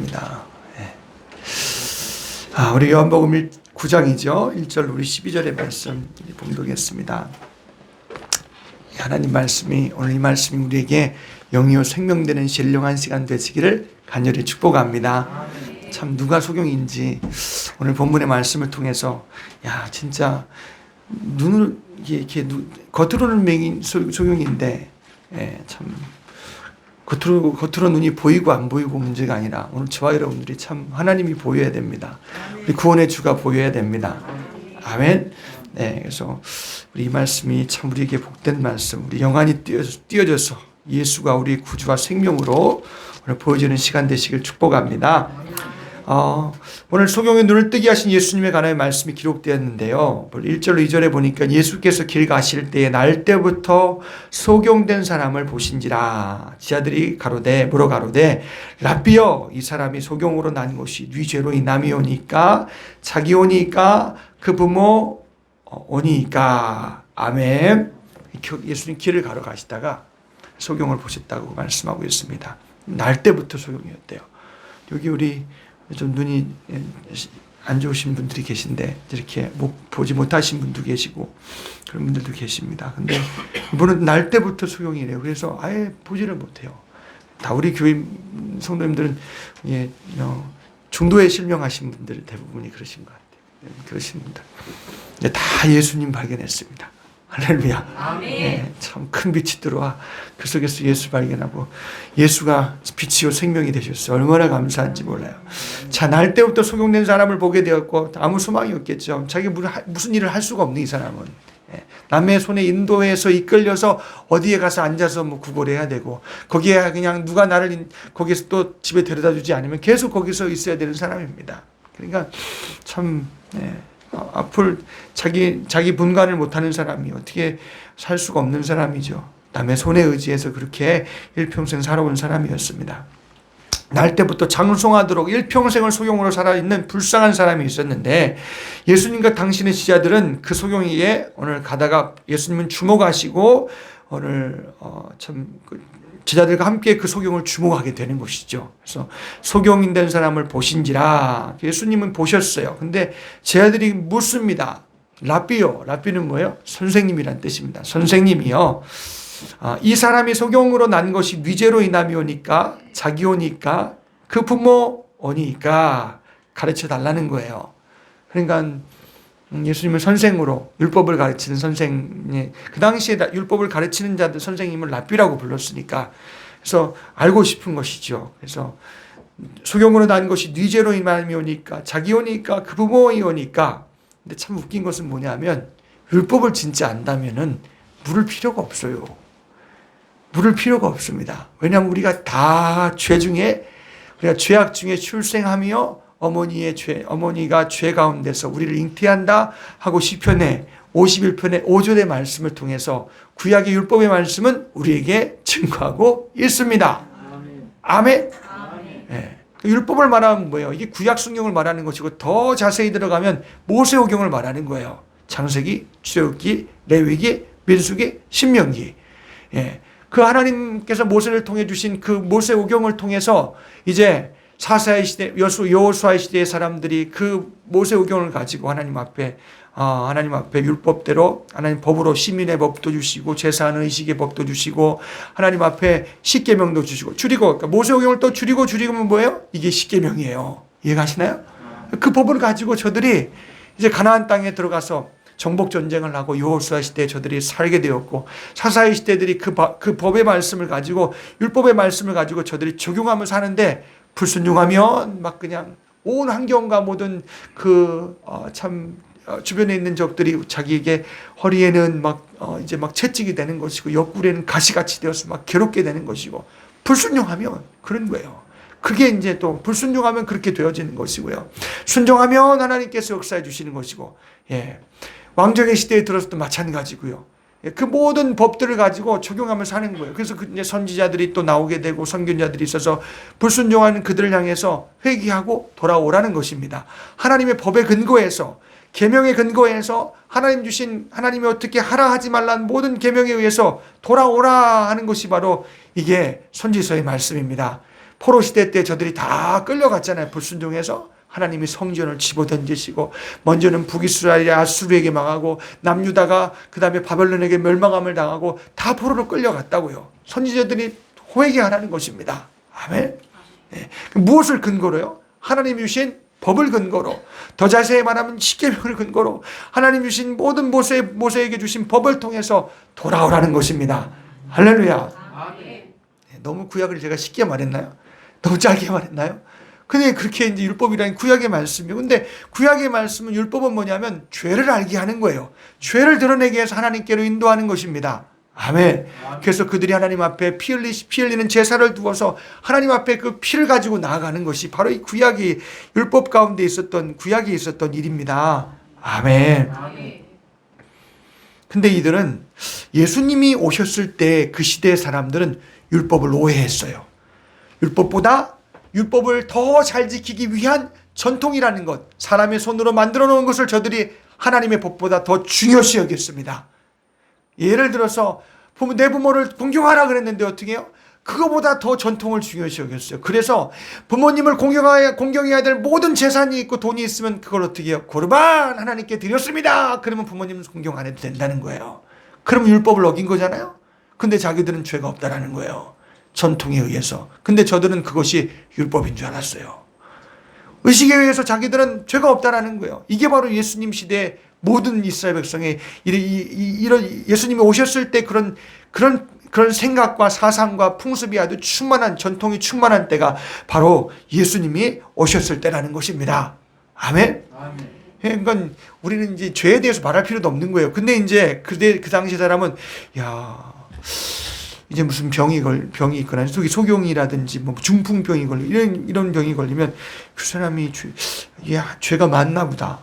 기도하겠습니다. 우리 요한복음 9장이죠. 1절 우리 12절의 말씀 봉독했습니다. 하나님 말씀이, 오늘 이 말씀이 우리에게 영이요 생명되는 신령한 시간 되시기를 간절히 축복합니다. 참 누가 소경인지 오늘 본문의 말씀을 통해서 진짜 눈을 이렇게 겉으로는 소경인데 참 겉으로 눈이 보이고 안 보이고 문제가 아니라 오늘 저와 여러분들이 참 하나님이 보여야 됩니다. 우리 구원의 주가 보여야 됩니다. 아멘. 그래서 우리 이 말씀이 참 우리에게 복된 말씀, 우리 영안이 띄어져서 예수가 우리 구주와 생명으로 오늘 보여지는 시간 되시길 축복합니다. 오늘 소경의 눈을 뜨게 하신 예수님에 관한 말씀이 기록되었는데요. 1절로 2절에 보니까 예수께서 길 가실 때에 날 때부터 소경된 사람을 보신지라. 지하들이 물어 가로되 랍비여, 이 사람이 소경으로 난 것이 네 죄로 인함이오니까 자기 오니까 그 부모 오니까. 아멘. 예수님 길을 가러 가시다가 소경을 보셨다고 말씀하고 있습니다. 날 때부터 소경이었대요. 여기 우리 좀 눈이 안 좋으신 분들이 계신데 이렇게 보지 못하신 분도 계시고 그런 분들도 계십니다. 근데 이분은 날 때부터 소경이래요. 그래서 아예 보지를 못해요. 다 우리 교회 성도님들은 중도에 실명하신 분들 대부분이 그러신 것 같아요. 그러신 분들 다 예수님 발견했습니다. 할렐루야. 참 큰 빛이 들어와 그 속에서 예수 발견하고 예수가 빛이요 생명이 되셨어요. 얼마나 감사한지 몰라요. 자, 날 때부터 소경된 사람을 보게 되었고 아무 소망이 없겠죠. 자기 무슨 일을 할 수가 없는 이 사람은. 남의 손에 인도해서 이끌려서 어디에 가서 앉아서 구걸해야 되고 거기에 그냥 누가 나를 거기서 또 집에 데려다 주지 않으면 계속 거기서 있어야 되는 사람입니다. 그러니까 참 앞을 자기 분간을 못하는 사람이 어떻게 살 수가 없는 사람이죠. 남의 손에 의지해서 그렇게 일평생 살아온 사람이었습니다. 날 때부터 장송하도록 일평생을 소경으로 살아있는 불쌍한 사람이 있었는데 예수님과 당신의 지자들은 그 소경이에 오늘 가다가 예수님은 주목하시고 오늘 제자들과 함께 그 소경을 주목하게 되는 것이죠. 그래서 소경인 된 사람을 보신지라. 예수님은 보셨어요. 근데 제자들이 묻습니다. 랍비요. 랍비는 뭐예요? 선생님이란 뜻입니다. 선생님이요. 이 사람이 소경으로 난 것이 위죄로 인함이오니까 자기 오니까 그 부모 오니까 가르쳐 달라는 거예요. 그러니까 예수님은 선생으로 율법을 가르치는 선생, 그 당시에 율법을 가르치는 자들 선생님을 랍비라고 불렀으니까 그래서 알고 싶은 것이죠. 그래서 소경으로 난 것이 네 죄로 인함이오니까 자기 오니까 그 부모이 오니까. 근데 참 웃긴 것은 뭐냐면 율법을 진짜 안다면은 물을 필요가 없어요. 물을 필요가 없습니다. 왜냐하면 우리가 다 우리가 죄악 중에 출생하며 어머니가 죄 가운데서 우리를 잉태한다 하고 시편의 51편의 5절의 말씀을 통해서 구약의 율법의 말씀은 우리에게 증거하고 있습니다. 아멘. 율법을 말하면 뭐예요? 이게 구약 성경을 말하는 것이고 더 자세히 들어가면 모세오경을 말하는 거예요. 창세기, 출애굽기, 레위기, 민수기, 신명기. 그 하나님께서 모세를 통해 주신 그 모세오경을 통해서 이제 사사의 시대, 여호수아의 시대의 사람들이 그 모세오경을 가지고 하나님 앞에 율법대로 하나님 법으로 시민의 법도 주시고 제사하는 의식의 법도 주시고 하나님 앞에 십계명도 주시고 그러니까 모세오경을 또 줄이면 뭐예요? 이게 십계명이에요. 이해가시나요? 그 법을 가지고 저들이 이제 가나안 땅에 들어가서 정복 전쟁을 하고 여호수아 시대에 저들이 살게 되었고 사사의 시대들이 그 법의 말씀을 가지고 율법의 말씀을 가지고 저들이 적용하며 사는데 불순종하면 막 그냥 온 환경과 모든 주변에 있는 적들이 자기에게 허리에는 이제 채찍이 되는 것이고 옆구리에는 가시같이 되어서 막 괴롭게 되는 것이고 불순종하면 그런 거예요. 그게 이제 또 불순종하면 그렇게 되어지는 것이고요. 순종하면 하나님께서 역사해 주시는 것이고, 왕정의 시대에 들어서도 마찬가지고요. 그 모든 법들을 가지고 적용하며 사는 거예요. 그래서 이제 선지자들이 또 나오게 되고 선견자들이 있어서 불순종하는 그들을 향해서 회개하고 돌아오라는 것입니다. 하나님의 법에 근거해서 계명에 근거해서 하나님이 어떻게 하라 하지 말라는 모든 계명에 의해서 돌아오라 하는 것이 바로 이게 선지서의 말씀입니다. 포로 시대 때 저들이 다 끌려갔잖아요. 불순종해서. 하나님이 성전을 집어던지시고 먼저는 북이스라엘이 아수르에게 망하고 남유다가 그 다음에 바벨론에게 멸망함을 당하고 다 포로로 끌려갔다고요. 선지자들이 회개하라는 것입니다. 아멘. 네. 무엇을 근거로요? 하나님이 주신 법을 근거로, 더 자세히 말하면 십계명을 근거로 하나님 주신 모든 모세에게 주신 법을 통해서 돌아오라는 것입니다. 할렐루야. 네. 너무 구약을 제가 쉽게 말했나요? 너무 짧게 말했나요? 근데 그렇게 이제 율법이라는 구약의 말씀이에요. 근데 구약의 말씀은, 율법은 뭐냐면 죄를 알게 하는 거예요. 죄를 드러내기 위해서 하나님께로 인도하는 것입니다. 아멘. 그래서 그들이 하나님 앞에 피 흘리는 제사를 두어서 하나님 앞에 그 피를 가지고 나아가는 것이 바로 이 구약이, 율법 가운데 있었던, 구약에 있었던 일입니다. 아멘. 근데 이들은 예수님이 오셨을 때 그 시대의 사람들은 율법을 오해했어요. 율법을 더 잘 지키기 위한 전통이라는 것, 사람의 손으로 만들어 놓은 것을 저들이 하나님의 법보다 더 중요시 여겼습니다. 예를 들어서 내 부모를 공경하라 그랬는데 어떻게 해요? 그거보다 더 전통을 중요시 여겼어요. 그래서 부모님을 공경해야 될 모든 재산이 있고 돈이 있으면 그걸 어떻게 해요? 고르반 하나님께 드렸습니다. 그러면 부모님은 공경 안 해도 된다는 거예요. 그러면 율법을 어긴 거잖아요. 근데 자기들은 죄가 없다라는 거예요. 전통에 의해서. 근데 저들은 그것이 율법인 줄 알았어요. 의식에 의해서 자기들은 죄가 없다라는 거예요. 이게 바로 예수님 시대의 모든 이스라엘 백성의 이런 예수님이 오셨을 때 그런 생각과 사상과 풍습이 아주 충만한, 전통이 충만한 때가 바로 예수님이 오셨을 때라는 것입니다. 아멘. 그러니까 우리는 이제 죄에 대해서 말할 필요도 없는 거예요. 근데 이제 그 당시 사람은 이제 무슨 병이 있거나 소경이라든지 뭐 중풍병이 걸리면 이런 병이 걸리면 그 사람이 죄가 많나 보다.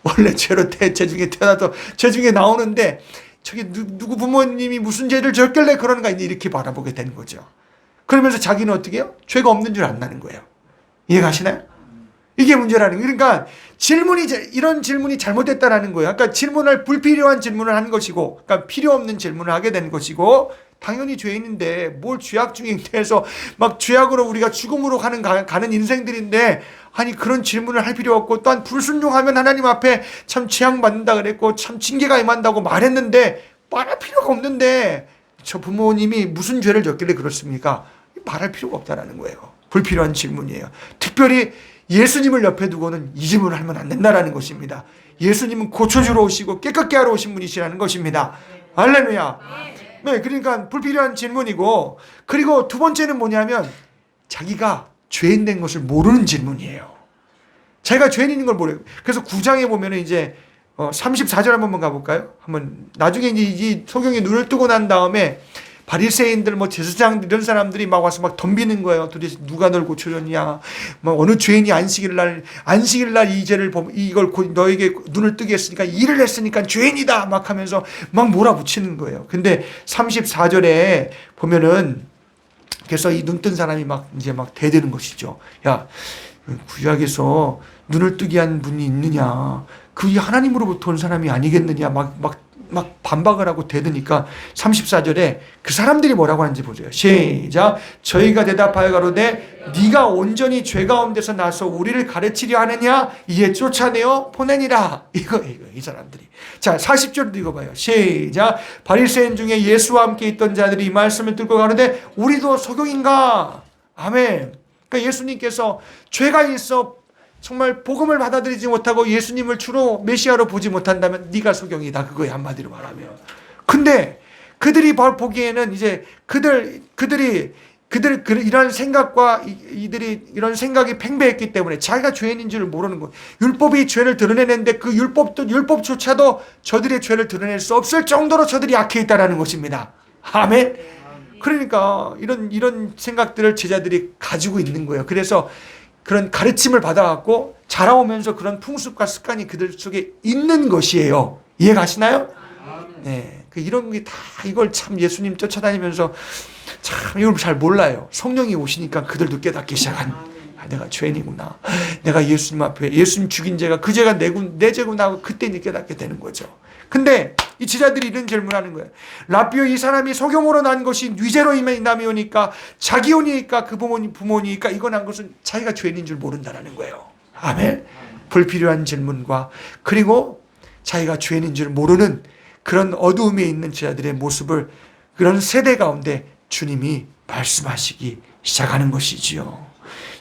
원래 죄로 죄중에 태어나도 죄중에 나오는데 저기 누구 부모님이 무슨 죄를 졌길래 그러는가 이렇게 바라보게 되는 거죠. 그러면서 자기는 어떻게 해요? 죄가 없는 줄 안다는 거예요. 이해가시나요? 이게 문제라는 거예요. 그러니까 이런 질문이 잘못됐다라는 거예요. 그러니까 불필요한 질문을 한 것이고, 그러니까 필요 없는 질문을 하게 된 것이고, 당연히 죄인인데 뭘 죄악 중에 대해서 막 죄악으로 우리가 죽음으로 가는 인생들인데, 아니 그런 질문을 할 필요 없고, 또한 불순종하면 하나님 앞에 참 재앙받는다 그랬고 참 징계가 임한다고 말했는데 말할 필요가 없는데 저 부모님이 무슨 죄를 졌길래 그렇습니까? 말할 필요가 없다라는 거예요. 불필요한 질문이에요. 특별히 예수님을 옆에 두고는 이 질문을 하면 안 된다라는 것입니다. 예수님은 고쳐주러 오시고 깨끗게 하러 오신 분이시라는 것입니다. 할렐루야. 네, 그러니까 불필요한 질문이고, 그리고 두 번째는 뭐냐면 자기가 죄인 된 것을 모르는 질문이에요. 자기가 죄인인 걸 모르요. 그래서 9장에 보면은 이제 34절 한번 가볼까요? 나중에 이제 이 소경이 눈을 뜨고 난 다음에 바리새인들 제사장들 이런 사람들이 막 와서 막 덤비는 거예요. 도대체 누가 널 고쳐줬냐? 어느 죄인이 안식일 날 이 죄를 이걸 너에게 눈을 뜨게 했으니까 일을 했으니까 죄인이다 막 하면서 막 몰아붙이는 거예요. 근데 34절에 보면은 그래서 이 눈 뜬 사람이 이제 대드는 것이죠. 야, 구약에서 눈을 뜨게 한 분이 있느냐? 그게 하나님으로부터 온 사람이 아니겠느냐? 막 반박을 하고 대드니까 34절에 그 사람들이 뭐라고 하는지 보세요. 시작. 저희가 대답하여 가로되 네가 온전히 죄 가운데서 나서 우리를 가르치려 하느냐? 이에 쫓아내어 보내니라. 이거 이 사람들이. 자, 40절도 읽어봐요. 시작. 바리새인 중에 예수와 함께 있던 자들이 이 말씀을 듣고 가는데 우리도 소경인가? 아멘. 그러니까 예수님께서 죄가 있어 정말 복음을 받아들이지 못하고 예수님을 주로 메시아로 보지 못한다면 네가 소경이다. 그거예요, 한마디로 말하면. 근데 그들이 보기에는 이제 그들이 이런 생각과 이들이 이런 생각이 팽배했기 때문에 자기가 죄인인 줄 모르는 거예요. 율법이 죄를 드러내는데 그 율법조차도 저들의 죄를 드러낼 수 없을 정도로 저들이 약해 있다라는 것입니다. 아멘. 그러니까 이런 생각들을 제자들이 가지고 있는 거예요. 그래서 그런 가르침을 받아갖고 자라오면서 그런 풍습과 습관이 그들 속에 있는 것이에요. 이해가시나요? 네. 이런 게 다 이걸 참 예수님 쫓아다니면서 참 이걸 잘 몰라요. 성령이 오시니까 그들도 깨닫기 시작한. 내가 죄인이구나. 내가 예수님 앞에 예수님 죽인 죄가 그 죄가 내 죄구나 하고 그때 깨닫게 되는 거죠. 근데 이 제자들이 이런 질문하는 거예요. 라비오, 이 사람이 소경으로 난 것이 위제로 남이오니까 자기오니까 그 부모니까 이거 난 것은 자기가 죄인인 줄 모른다라는 거예요. 아멘. 불필요한 질문과 그리고 자기가 죄인인 줄 모르는 그런 어두움에 있는 제자들의 모습을 그런 세대 가운데 주님이 말씀하시기 시작하는 것이지요.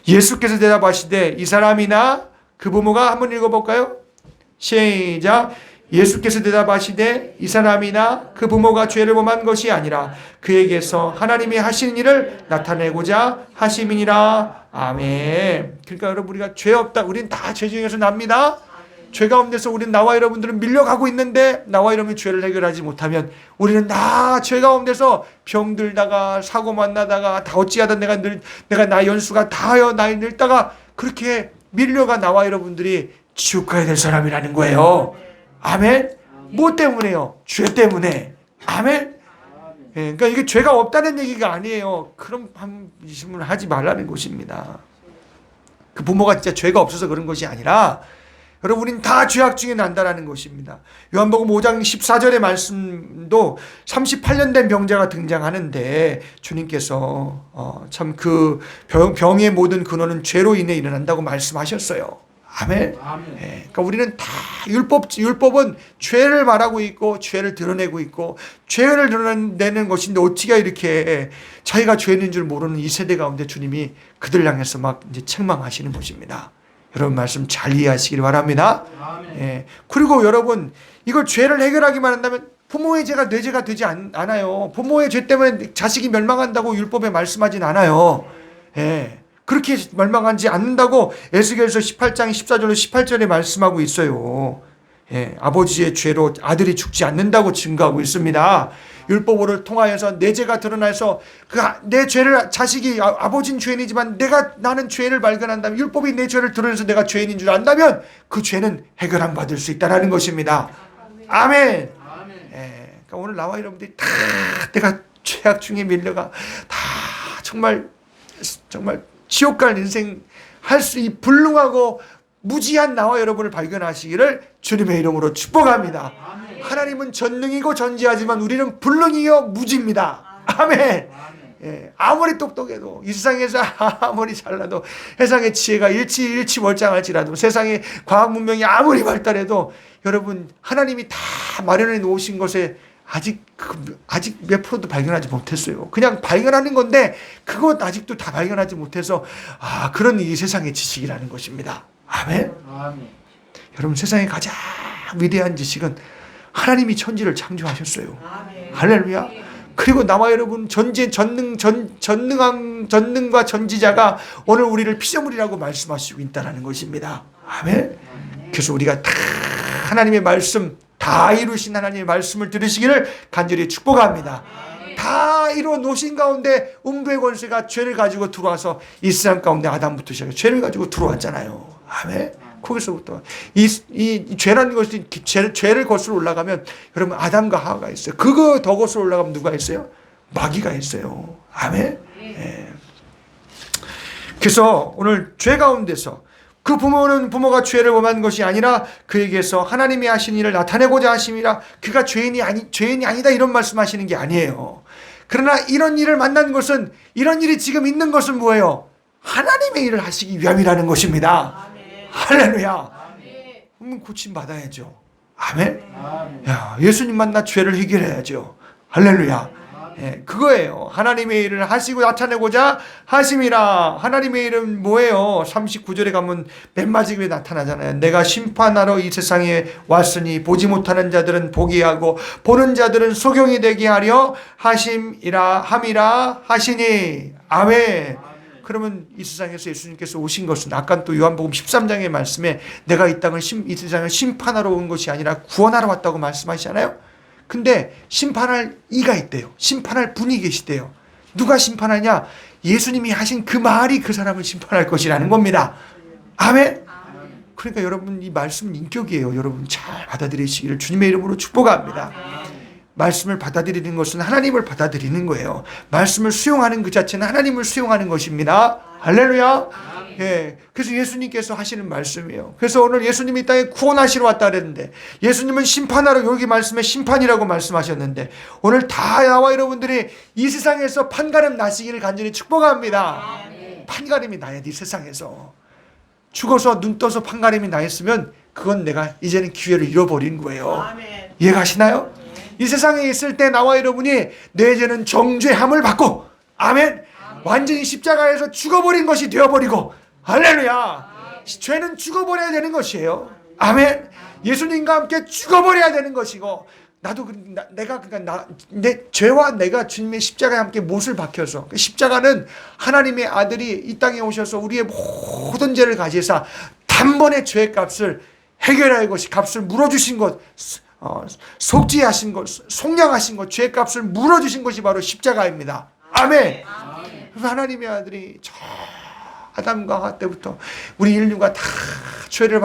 예수께서 대답하시되 이 사람이나 그 부모가 한번 읽어볼까요? 시작. 예수께서 대답하시되 이 사람이나 그 부모가 죄를 범한 것이 아니라 그에게서 하나님이 하시는 일을 나타내고자 하심이니라. 아멘. 그러니까 여러분, 우리가 죄 없다, 우리는 다 죄 중에서 납니다. 죄 가운데서 우리는, 나와 여러분들은 밀려가고 있는데 나와 여러분이 죄를 해결하지 못하면 우리는 다 죄 가운데서 병들다가 사고 만나다가 다 어찌하다 내가 나 연수가 다하여 나이 늙다가 그렇게 밀려가 나와 여러분들이 지옥 가야 될 사람이라는 거예요. 아멘. 뭐 때문에요? 죄 때문에. 아멘. 예, 그러니까 이게 죄가 없다는 얘기가 아니에요. 그럼 이 질문을 하지 말라는 것입니다. 그 부모가 진짜 죄가 없어서 그런 것이 아니라 여러분, 우린 다 죄악 중에 난다라는 것입니다. 요한복음 5장 14절의 말씀도 38년 된 병자가 등장하는데 주님께서 참 그 병의 모든 근원은 죄로 인해 일어난다고 말씀하셨어요. 아멘. 예, 그러니까 우리는 다 율법은 죄를 말하고 있고 죄를 드러내고 있고 죄를 드러내는 것인데 어찌가 이렇게 자기가 죄인 줄 모르는 이 세대 가운데 주님이 그들 향해서 막 이제 책망하시는 것입니다. 여러분, 말씀 잘 이해하시길 바랍니다. 예. 그리고 여러분, 이걸 죄를 해결하기만 한다면 부모의 죄가 내 죄가 되지 않아요. 부모의 죄 때문에 자식이 멸망한다고 율법에 말씀하진 않아요. 예. 그렇게 멸망하지 않는다고 에스겔서 18장 14절로 18절에 말씀하고 있어요. 예. 아버지의 죄로 아들이 죽지 않는다고 증거하고 있습니다. 율법을 통하여서 내 죄가 드러나서 내 죄를, 자식이 아버지는 죄인이지만 나는 죄를 발견한다면, 율법이 내 죄를 드러내서 내가 죄인인 줄 안다면 그 죄는 해결함 받을 수 있다는 것입니다. 아멘. 예, 그러니까 오늘 나와 여러분들이 다 내가 죄악 중에 밀려가 다 정말 지옥 갈 인생 할 수, 이 불능하고 무지한 나와 여러분을 발견하시기를 주님의 이름으로 축복합니다. 하나님은 전능이고 전지하지만 우리는 불능이요 무지입니다. 아멘. 예, 아무리 똑똑해도, 이 세상에서 아무리 잘나도, 세상의 지혜가 일치월장할지라도, 세상의 과학 문명이 아무리 발달해도 여러분, 하나님이 다 마련해 놓으신 것에 아직 몇 프로도 발견하지 못했어요. 그냥 발견하는 건데 그것 아직도 다 발견하지 못해서 그런 이 세상의 지식이라는 것입니다. 아멘. 여러분, 세상의 가장 위대한 지식은 하나님이 천지를 창조하셨어요. 할렐루야. 그리고 나와 여러분, 전능과 전지자가 오늘 우리를 피조물이라고 말씀하시고 있다는 것입니다. 아멘. 그래서 우리가 다 하나님의 말씀, 다 이루신 하나님의 말씀을 들으시기를 간절히 축복합니다. 다 이루어 놓으신 가운데 음부의 권세가 죄를 가지고 들어와서 이 세상 가운데 아담부터 시작해 죄를 가지고 들어왔잖아요. 아멘. 거기서부터 이 죄라는 것이, 죄를 거슬러 올라가면 여러분, 아담과 하와가 있어요. 그거 더 거슬러 올라가면 누가 있어요? 마귀가 있어요. 아멘. 예. 그래서 오늘 죄 가운데서 그 부모가 죄를 범한 것이 아니라 그에게서 하나님이 하신 일을 나타내고자 하심이라. 그가 죄인이 아니다 이런 말씀하시는 게 아니에요. 그러나 이런 일을 만난 것은, 이런 일이 지금 있는 것은 뭐예요? 하나님의 일을 하시기 위함이라는 것입니다. 할렐루야. 그러면 고침 받아야죠. 아멘. 야, 예수님 만나 죄를 해결해야죠. 할렐루야. 예, 그거예요. 하나님의 일을 하시고 나타내고자 하심이라. 하나님의 일은 뭐예요? 39절에 가면 맨 마지막에 나타나잖아요. 내가 심판하러 이 세상에 왔으니 보지 못하는 자들은 보게 하고 보는 자들은 소경이 되게 하려 함이라 하시니. 아멘. 그러면 이 세상에서 예수님께서 오신 것은, 아까 또 요한복음 13장의 말씀에 내가 이 세상을 심판하러 온 것이 아니라 구원하러 왔다고 말씀하시잖아요. 근데 심판할 이가 있대요. 심판할 분이 계시대요. 누가 심판하냐? 예수님이 하신 그 말이 그 사람을 심판할 것이라는 겁니다. 아멘. 그러니까 여러분, 이 말씀은 인격이에요. 여러분 잘 받아들이시기를 주님의 이름으로 축복합니다. 말씀을 받아들이는 것은 하나님을 받아들이는 거예요. 말씀을 수용하는 그 자체는 하나님을 수용하는 것입니다. 할렐루야. 예, 그래서 예수님께서 하시는 말씀이에요. 그래서 오늘 예수님이 이 땅에 구원하시러 왔다 그랬는데, 예수님은 심판하러, 여기 말씀에 심판이라고 말씀하셨는데, 오늘 다 나와 여러분들이 이 세상에서 판가름 나시기를 간절히 축복합니다. 판가름이 나야 돼. 이 세상에서 죽어서 눈 떠서 판가름이 나였으면 그건 내가 이제는 기회를 잃어버린 거예요. 이해가시나요? 이 세상에 있을 때 나와 여러분이 내 죄는 정죄함을 받고, 아멘, 완전히 십자가에서 죽어버린 것이 되어버리고, 할렐루야, 죄는 죽어버려야 되는 것이에요. 아멘. 예수님과 함께 죽어버려야 되는 것이고, 나도 내 죄와 내가 주님의 십자가에 함께 못을 박혀서, 십자가는 하나님의 아들이 이 땅에 오셔서 우리의 모든 죄를 가지사 단번에 죄의 값을 해결할 것이, 값을 물어주신 것, 속죄하신 것, 속량하신 것, 죄의 값을 물어주신 것이 바로 십자가입니다. 아멘. 그래서 하나님의 아들이 저 아담과 하와 때부터 우리 인류가 다 죄를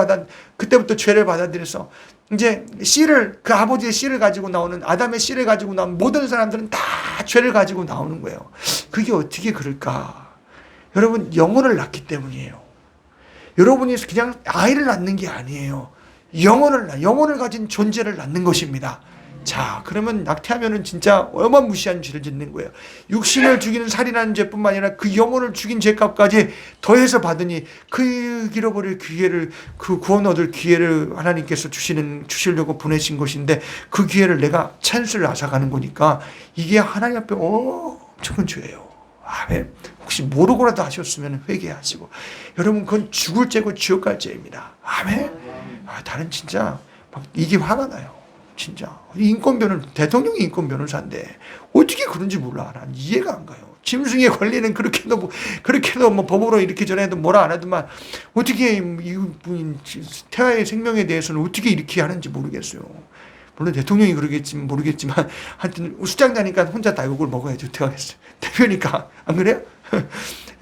그때부터 죄를 받아들여서 이제 씨를, 그 아버지의 씨를 가지고 나오는, 아담의 씨를 가지고 나오는 모든 사람들은 다 죄를 가지고 나오는 거예요. 그게 어떻게 그럴까? 여러분, 영혼을 낳기 때문이에요. 여러분이 그냥 아이를 낳는 게 아니에요. 영혼을 가진 존재를 낳는 것입니다. 자, 그러면 낙태하면은 진짜 어마무시한 죄를 짓는 거예요. 육신을 죽이는 살인하는 죄뿐만 아니라 그 영혼을 죽인 죄값까지 더해서 받으니, 그 잃어버릴 기회를, 그 구원 얻을 기회를 하나님께서 주시려고 보내신 것인데, 그 기회를 내가 찬스를 앗아가는 거니까 이게 하나님 앞에 엄청난 죄예요. 아멘. 혹시 모르고라도 하셨으면 회개하시고, 여러분, 그건 죽을 죄고 지옥 갈 죄입니다. 아멘. 나는 진짜 이게 화가 나요. 진짜 대통령이 인권 변호사인데 어떻게 그런지 몰라. 난 이해가 안 가요. 짐승의 권리는 그렇게도 뭐 법으로 이렇게 전해도 뭐라 안 하더만, 어떻게 이분 태아의 생명에 대해서는 어떻게 이렇게 하는지 모르겠어요. 물론 대통령이 그러겠지 모르겠지만, 하여튼 수장자니까 혼자 다 욕을 먹어야지 어떻게 하겠어요. 대표니까. 안 그래요?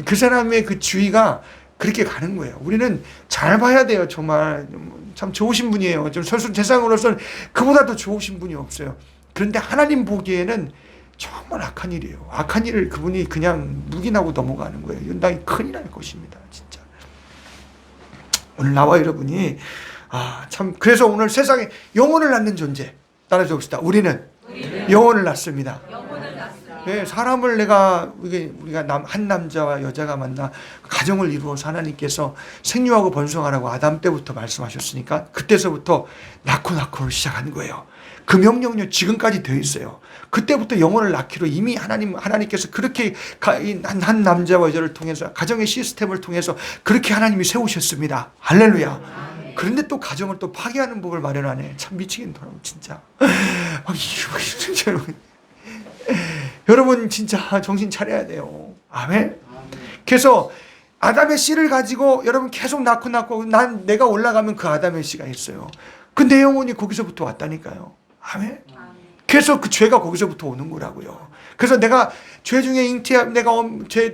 그 사람의 그 주의가 그렇게 가는 거예요. 우리는 잘 봐야 돼요. 정말 참 좋으신 분이에요. 좀 세상으로서는 그보다 더 좋으신 분이 없어요. 그런데 하나님 보기에는 정말 악한 일이에요. 악한 일을 그분이 그냥 묵인하고 넘어가는 거예요. 이건 큰일 날 것입니다. 진짜. 오늘 나와 여러분이 참, 그래서 오늘 세상에 영혼을 낳는 존재, 따라서 봅시다. 우리는 영혼을 낳습니다. 네, 사람을 우리가 한 남자와 여자가 만나 가정을 이루어서 하나님께서 생육하고 번성하라고 아담 때부터 말씀하셨으니까, 그때서부터 낳고를 시작한 거예요. 그 명령력 지금까지 되어 있어요. 그때부터 영혼을 낳기로 이미 하나님께서 그렇게 한 남자와 여자를 통해서, 가정의 시스템을 통해서 그렇게 하나님이 세우셨습니다. 할렐루야. 그런데 또 가정을 또 파괴하는 법을 마련하네. 참 미치겠더라고 진짜. 여러분 진짜 정신 차려야 돼요. 아멘. 그래서 아담의 씨를 가지고 여러분 계속 낳고 내가 올라가면 그 아담의 씨가 있어요. 그 내 영혼이 거기서부터 왔다니까요. 아멘. 그래서 그 죄가 거기서부터 오는 거라고요. 그래서 내가 죄 중에 내가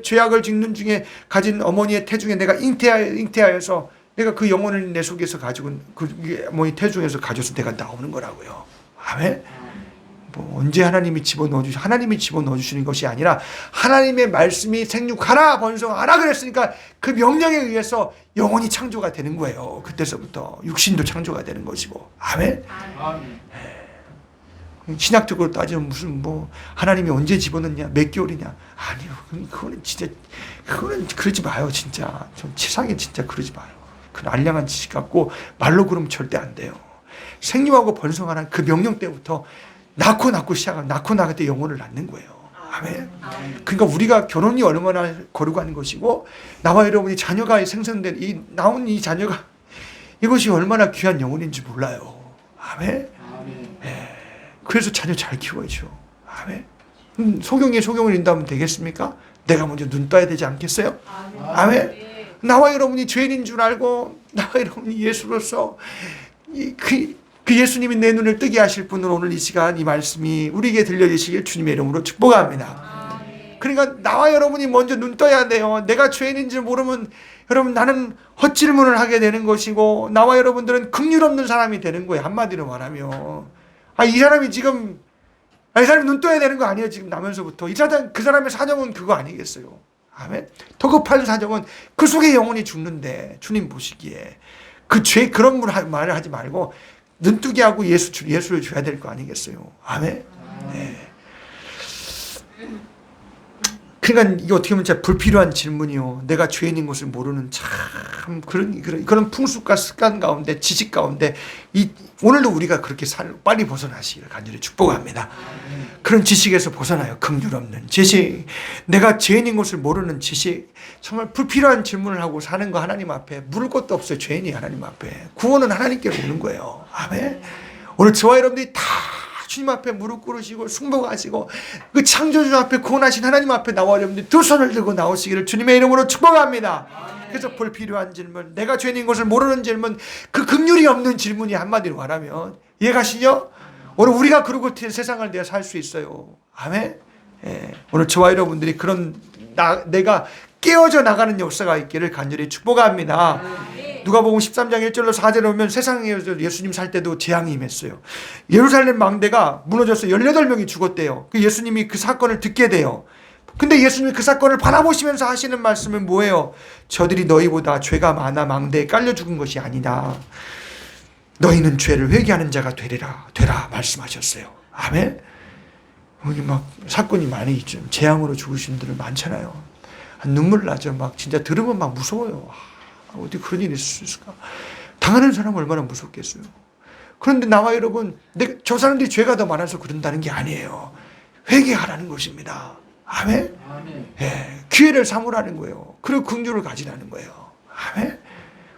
죄악을 짓는 중에 가진 어머니의 태중에 내가 잉태하여서 내가 그 영혼을 내 속에서 가지고 그 어머니 태중에서 가져서 내가 나오는 거라고요. 아멘. 언제 하나님이 집어넣어 주시는 것이 아니라, 하나님의 말씀이 생육하라 번성하라 그랬으니까 그 명령에 의해서 영혼이 창조가 되는 거예요. 그때서부터 육신도 창조가 되는 것이고. 아멘. 신학적으로 따지면 무슨 하나님이 언제 집어넣냐, 몇 개월이냐, 아니요. 그거는 그러지 마요. 진짜 좀 치사하게 진짜 그러지 마요. 그 알량한 지식 갖고 말로 그러면 절대 안 돼요. 생육하고 번성하라는 그 명령 때부터 낳고 시작하고 낳고 나갈 때 영혼을 낳는 거예요. 아멘. 그러니까 우리가 결혼이 얼마나 거룩한 것이고, 나와 여러분이 자녀가 생성된 나온 이 자녀가 이것이 얼마나 귀한 영혼인지 몰라요. 아멘. 그래서 자녀 잘 키워야죠. 아멘. 소경을 인도하면 되겠습니까? 내가 먼저 눈 떠야 되지 않겠어요? 아멘. 나와 여러분이 죄인인 줄 알고, 나와 여러분이 예수로서 그 예수님이 내 눈을 뜨게 하실 분으로 오늘 이 시간 이 말씀이 우리에게 들려주시길 주님의 이름으로 축복합니다. 그러니까 나와 여러분이 먼저 눈 떠야 돼요. 내가 죄인인 줄 모르면 여러분 나는 헛질문을 하게 되는 것이고, 나와 여러분들은 긍휼 없는 사람이 되는 거예요. 한마디로 말하면 이 사람이 눈 떠야 되는 거 아니에요. 지금 나면서부터 그 사람의 사정은 그거 아니겠어요. 아멘. 도급한 사정은 그 속에 영혼이 죽는데 주님 보시기에 그 죄 그런 말을 하지 말고 눈뜨게 하고 예수를 줘야 될 거 아니겠어요. 아멘. 네. 그러니까 이게 어떻게 보면 진짜 불필요한 질문이요. 내가 죄인인 것을 모르는 참 그런 풍습과 습관 가운데 지식 가운데 오늘도 우리가 그렇게 빨리 벗어나시기를 간절히 축복합니다. 그런 지식에서 벗어나요. 긍휼 없는 지식, 내가 죄인인 것을 모르는 지식, 정말 불필요한 질문을 하고 사는 거 하나님 앞에 물을 것도 없어요. 죄인이 하나님 앞에 구원은 하나님께로 오는 거예요. 아멘. 오늘 저와 여러분들이 다 주님 앞에 무릎 꿇으시고 승복하시고 그 창조주 앞에 구원하신 하나님 앞에 나와 여러분들 두 손을 들고 나오시기를 주님의 이름으로 축복합니다. 그래서 불필요한 질문, 내가 죄인인 것을 모르는 질문, 그 긍휼이 없는 질문이 한마디로 말하면 이해가시죠? 오늘 우리가 그러고 세상을 내가 살 수 있어요. 아멘. 예. 오늘 저와 여러분들이 그런 내가 깨어져 나가는 역사가 있기를 간절히 축복합니다. 누가복음 13장 1절로 4절에 오면 세상에 예수님 살 때도 재앙이 임했어요. 예루살렘 망대가 무너져서 18명이 죽었대요. 그 예수님이 그 사건을 듣게 돼요. 근데 예수님이 그 사건을 바라보시면서 하시는 말씀은 뭐예요? 저들이 너희보다 죄가 많아 망대에 깔려 죽은 것이 아니다. 너희는 죄를 회개하는 자가 되라 말씀하셨어요. 아멘. 여기 막 사건이 많이 있죠. 재앙으로 죽으신 분들 많잖아요. 눈물 나죠. 막 진짜 들으면 막 무서워요. 어떻게 그런 일이 있을 수 있을까? 당하는 사람은 얼마나 무섭겠어요. 그런데 나와 여러분, 저 사람들이 죄가 더 많아서 그런다는 게 아니에요. 회개하라는 것입니다. 아멘. 예, 기회를 삼으라는 거예요. 그리고 긍휼을 가지라는 거예요. 아멘.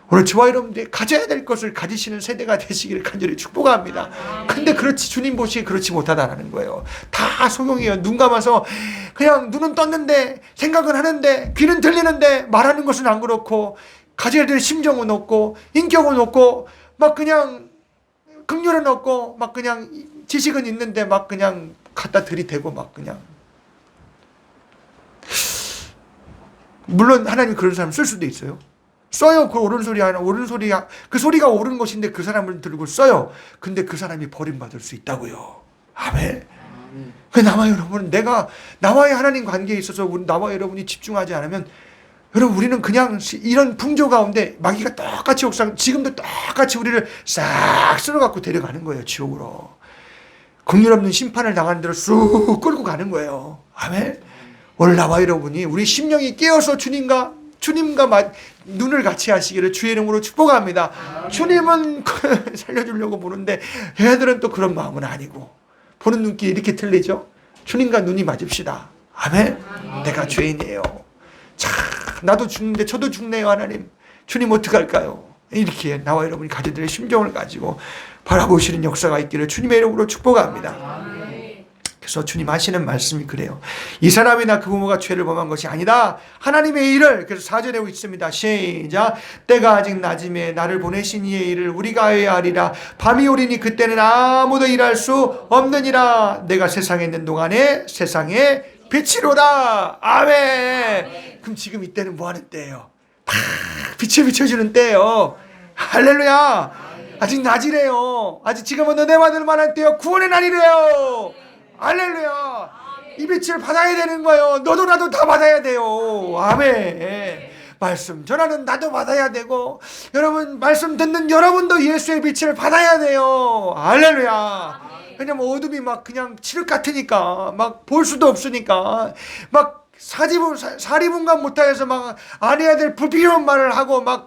오늘 저와 여러분들이 가져야 될 것을 가지시는 세대가 되시기를 간절히 축복합니다. 근데 그렇지 주님 보시기에 그렇지 못하다라는 거예요. 다 소용이에요. 눈 감아서 그냥 눈은 떴는데 생각은 하는데 귀는 들리는데 말하는 것은 안 그렇고 가져야 될 심정은 없고 인격은 없고 막 그냥 긍휼은 없고 막 그냥 지식은 있는데 막 그냥 갖다 들이대고 막 그냥 물론 하나님 그런 사람 쓸 수도 있어요. 써요. 그 옳은 소리야. 그 소리가 옳은 것인데 그 사람을 들고 써요. 근데 그 사람이 버림받을 수 있다고요. 아멘. 그 나와 여러분, 나와의 하나님 관계에 있어서 나와 여러분이 집중하지 않으면 여러분 우리는 그냥 이런 풍조 가운데 마귀가 똑같이 지금도 똑같이 우리를 싹 쓸어갖고 데려가는 거예요. 지옥으로. 긍휼 없는 심판을 당하는 대로 쑥 끌고 가는 거예요. 아멘. 오늘 나와 여러분이 우리 심령이 깨어서 주님과 눈을 같이 하시기를 주의 이름으로 축복합니다. 아멘. 주님은 살려주려고 보는데 얘들은 또 그런 마음은 아니고 보는 눈길이 이렇게 틀리죠. 주님과 눈이 맞읍시다. 아멘. 내가 죄인이에요. 참 나도 죽는데 저도 죽네요. 하나님 주님 어떡할까요? 이렇게 나와 여러분이 가져야 될 심정을 가지고 바라보시는 역사가 있기를 주님의 이름으로 축복합니다. 그래서 주님 하시는 말씀이 그래요. 이 사람이나 그 부모가 죄를 범한 것이 아니다. 하나님의 일을, 그래서 4절에 있습니다. 시작. 때가 아직 낮음에 나를 보내신 이의 일을 우리가 해야 하리라. 밤이 오리니 그때는 아무도 일할 수 없느니라. 내가 세상에 있는 동안에 세상에 빛이로다. 아멘. 그럼 지금 이때는 뭐 하는 때예요? 팍 빛을 비춰주는 때예요. 할렐루야. 아직 낮이래요. 아직 지금은 은혜 받을 만한 때요. 구원의 날이래요. 할렐루야. 이 빛을 받아야 되는 거예요. 너도 나도 다 받아야 돼요. 아멘. 말씀 전하는 나도 받아야 되고 여러분 말씀 듣는 여러분도 예수의 빛을 받아야 돼요. 할렐루야. 왜냐면 어둠이 막 그냥 칠흑 같으니까 막 볼 수도 없으니까 막 사리분간 못하여서 막 안 해야 될 불필요한 말을 하고 막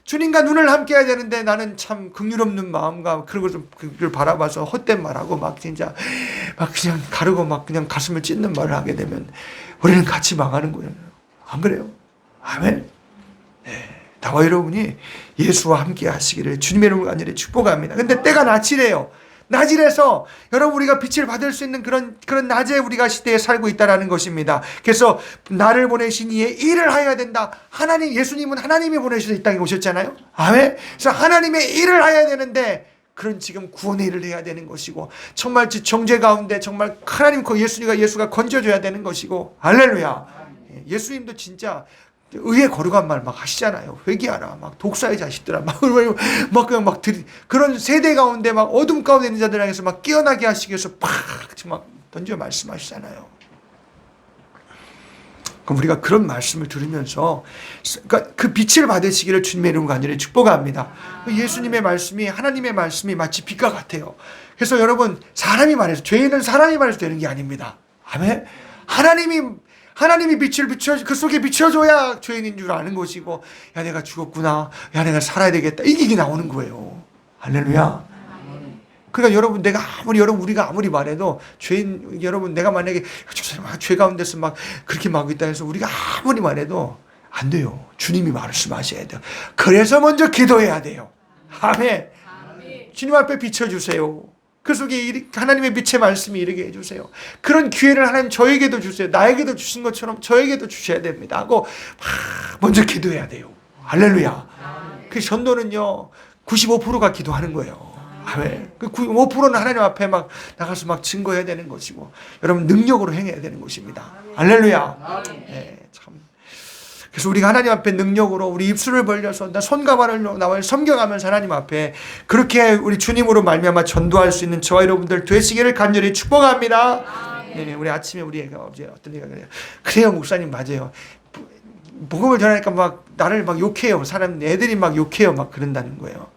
주님과 눈을 함께 해야 되는데 나는 참 긍휼 없는 마음과 그런 것을 바라봐서 헛된 말하고 막 진짜 막 그냥 가르고 막 그냥 가슴을 찢는 말을 하게 되면 우리는 같이 망하는 거예요. 안 그래요? 아멘. 네. 나와 여러분이 예수와 함께 하시기를 주님의 이름으로 간절히 축복합니다. 근데 때가 낮이래요. 낮이라서 여러분 우리가 빛을 받을 수 있는 그런 낮에 우리가 시대에 살고 있다는 것입니다. 그래서 나를 보내신 이의 일을 해야 된다. 예수님은 하나님이 보내셔서 이 땅에 오셨잖아요. 아멘. 그래서 하나님의 일을 해야 되는데 그런 지금 구원의 일을 해야 되는 것이고 정말 정죄 가운데 정말 하나님 예수가 건져줘야 되는 것이고 할렐루야. 예수님도 진짜 의에 거룩한 말 막 하시잖아요. 회개하라, 막 독사의 자식들아, 그냥 그런 세대 가운데 막 어둠 가운데 있는 자들 향해서 막 깨어나게 하시기 위해서 막 던져 말씀하시잖아요. 그럼 우리가 그런 말씀을 들으면서 그러니까 그 빛을 받으시기를 주님의 이름으로 간절히 축복합니다. 예수님의 말씀이 하나님의 말씀이 마치 빛과 같아요. 그래서 여러분 사람이 말해서 죄인은 사람이 말해서 되는 게 아닙니다. 아멘. 하나님이 빛을 그 속에 비춰줘야 죄인인 줄 아는 것이고 야 내가 죽었구나 야 내가 살아야 되겠다 이게 나오는 거예요. 할렐루야. 그러니까 여러분 우리가 아무리 말해도 죄인 여러분 내가 만약에 저 사람 죄 가운데서 막 그렇게 막 있다 해서 우리가 아무리 말해도 안 돼요. 주님이 말씀하셔야 돼요. 그래서 먼저 기도해야 돼요. 아멘. 주님 앞에 비춰주세요. 그 속에 하나님의 빛의 말씀이 이르게 해주세요. 그런 기회를 하나님 저에게도 주세요. 나에게도 주신 것처럼 저에게도 주셔야 됩니다 하고 먼저 기도해야 돼요. 할렐루야. 그 전도는요 95%가 기도하는 거예요. 아멘. 그 5%는 하나님 앞에 막 나가서 막 증거해야 되는 것이고 여러분 능력으로 행해야 되는 것입니다. 할렐루야. 네, 참. 그래서 우리가 하나님 앞에 능력으로 우리 입술을 벌려서 손과 발을 나와 섬겨가면서 하나님 앞에 그렇게 우리 주님으로 말미암아 전도할 수 있는 저와 여러분들 되시기를 간절히 축복합니다. 네, 우리 아침에 우리 애가 어떤 애가 그래요 목사님 맞아요. 복음을 전하니까 막 나를 막 욕해요. 애들이 막 욕해요. 막 그런다는 거예요.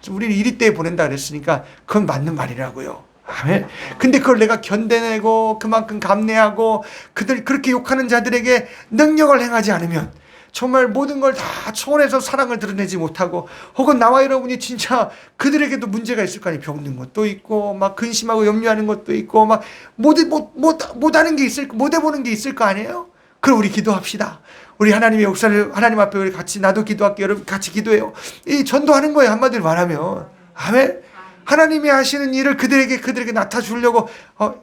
우리는 이리 때에 보낸다 그랬으니까 그건 맞는 말이라고요. 아멘. 근데 그걸 내가 견뎌내고 그만큼 감내하고 그렇게 욕하는 자들에게 능력을 행하지 않으면 정말 모든 걸 다 초월해서 사랑을 드러내지 못하고 혹은 나와 여러분이 진짜 그들에게도 문제가 있을 거 아니에요. 병든 것도 있고 막 근심하고 염려하는 것도 있고 막 못하는 게 있을 못 해보는 게 있을 거 아니에요. 그럼 우리 기도합시다. 우리 하나님의 역사를 하나님 앞에 우리 같이 나도 기도할게요. 여러분 같이 기도해요. 이 전도하는 거예요. 한마디로 말하면. 아멘. 하나님이 하시는 일을 그들에게 나타주려고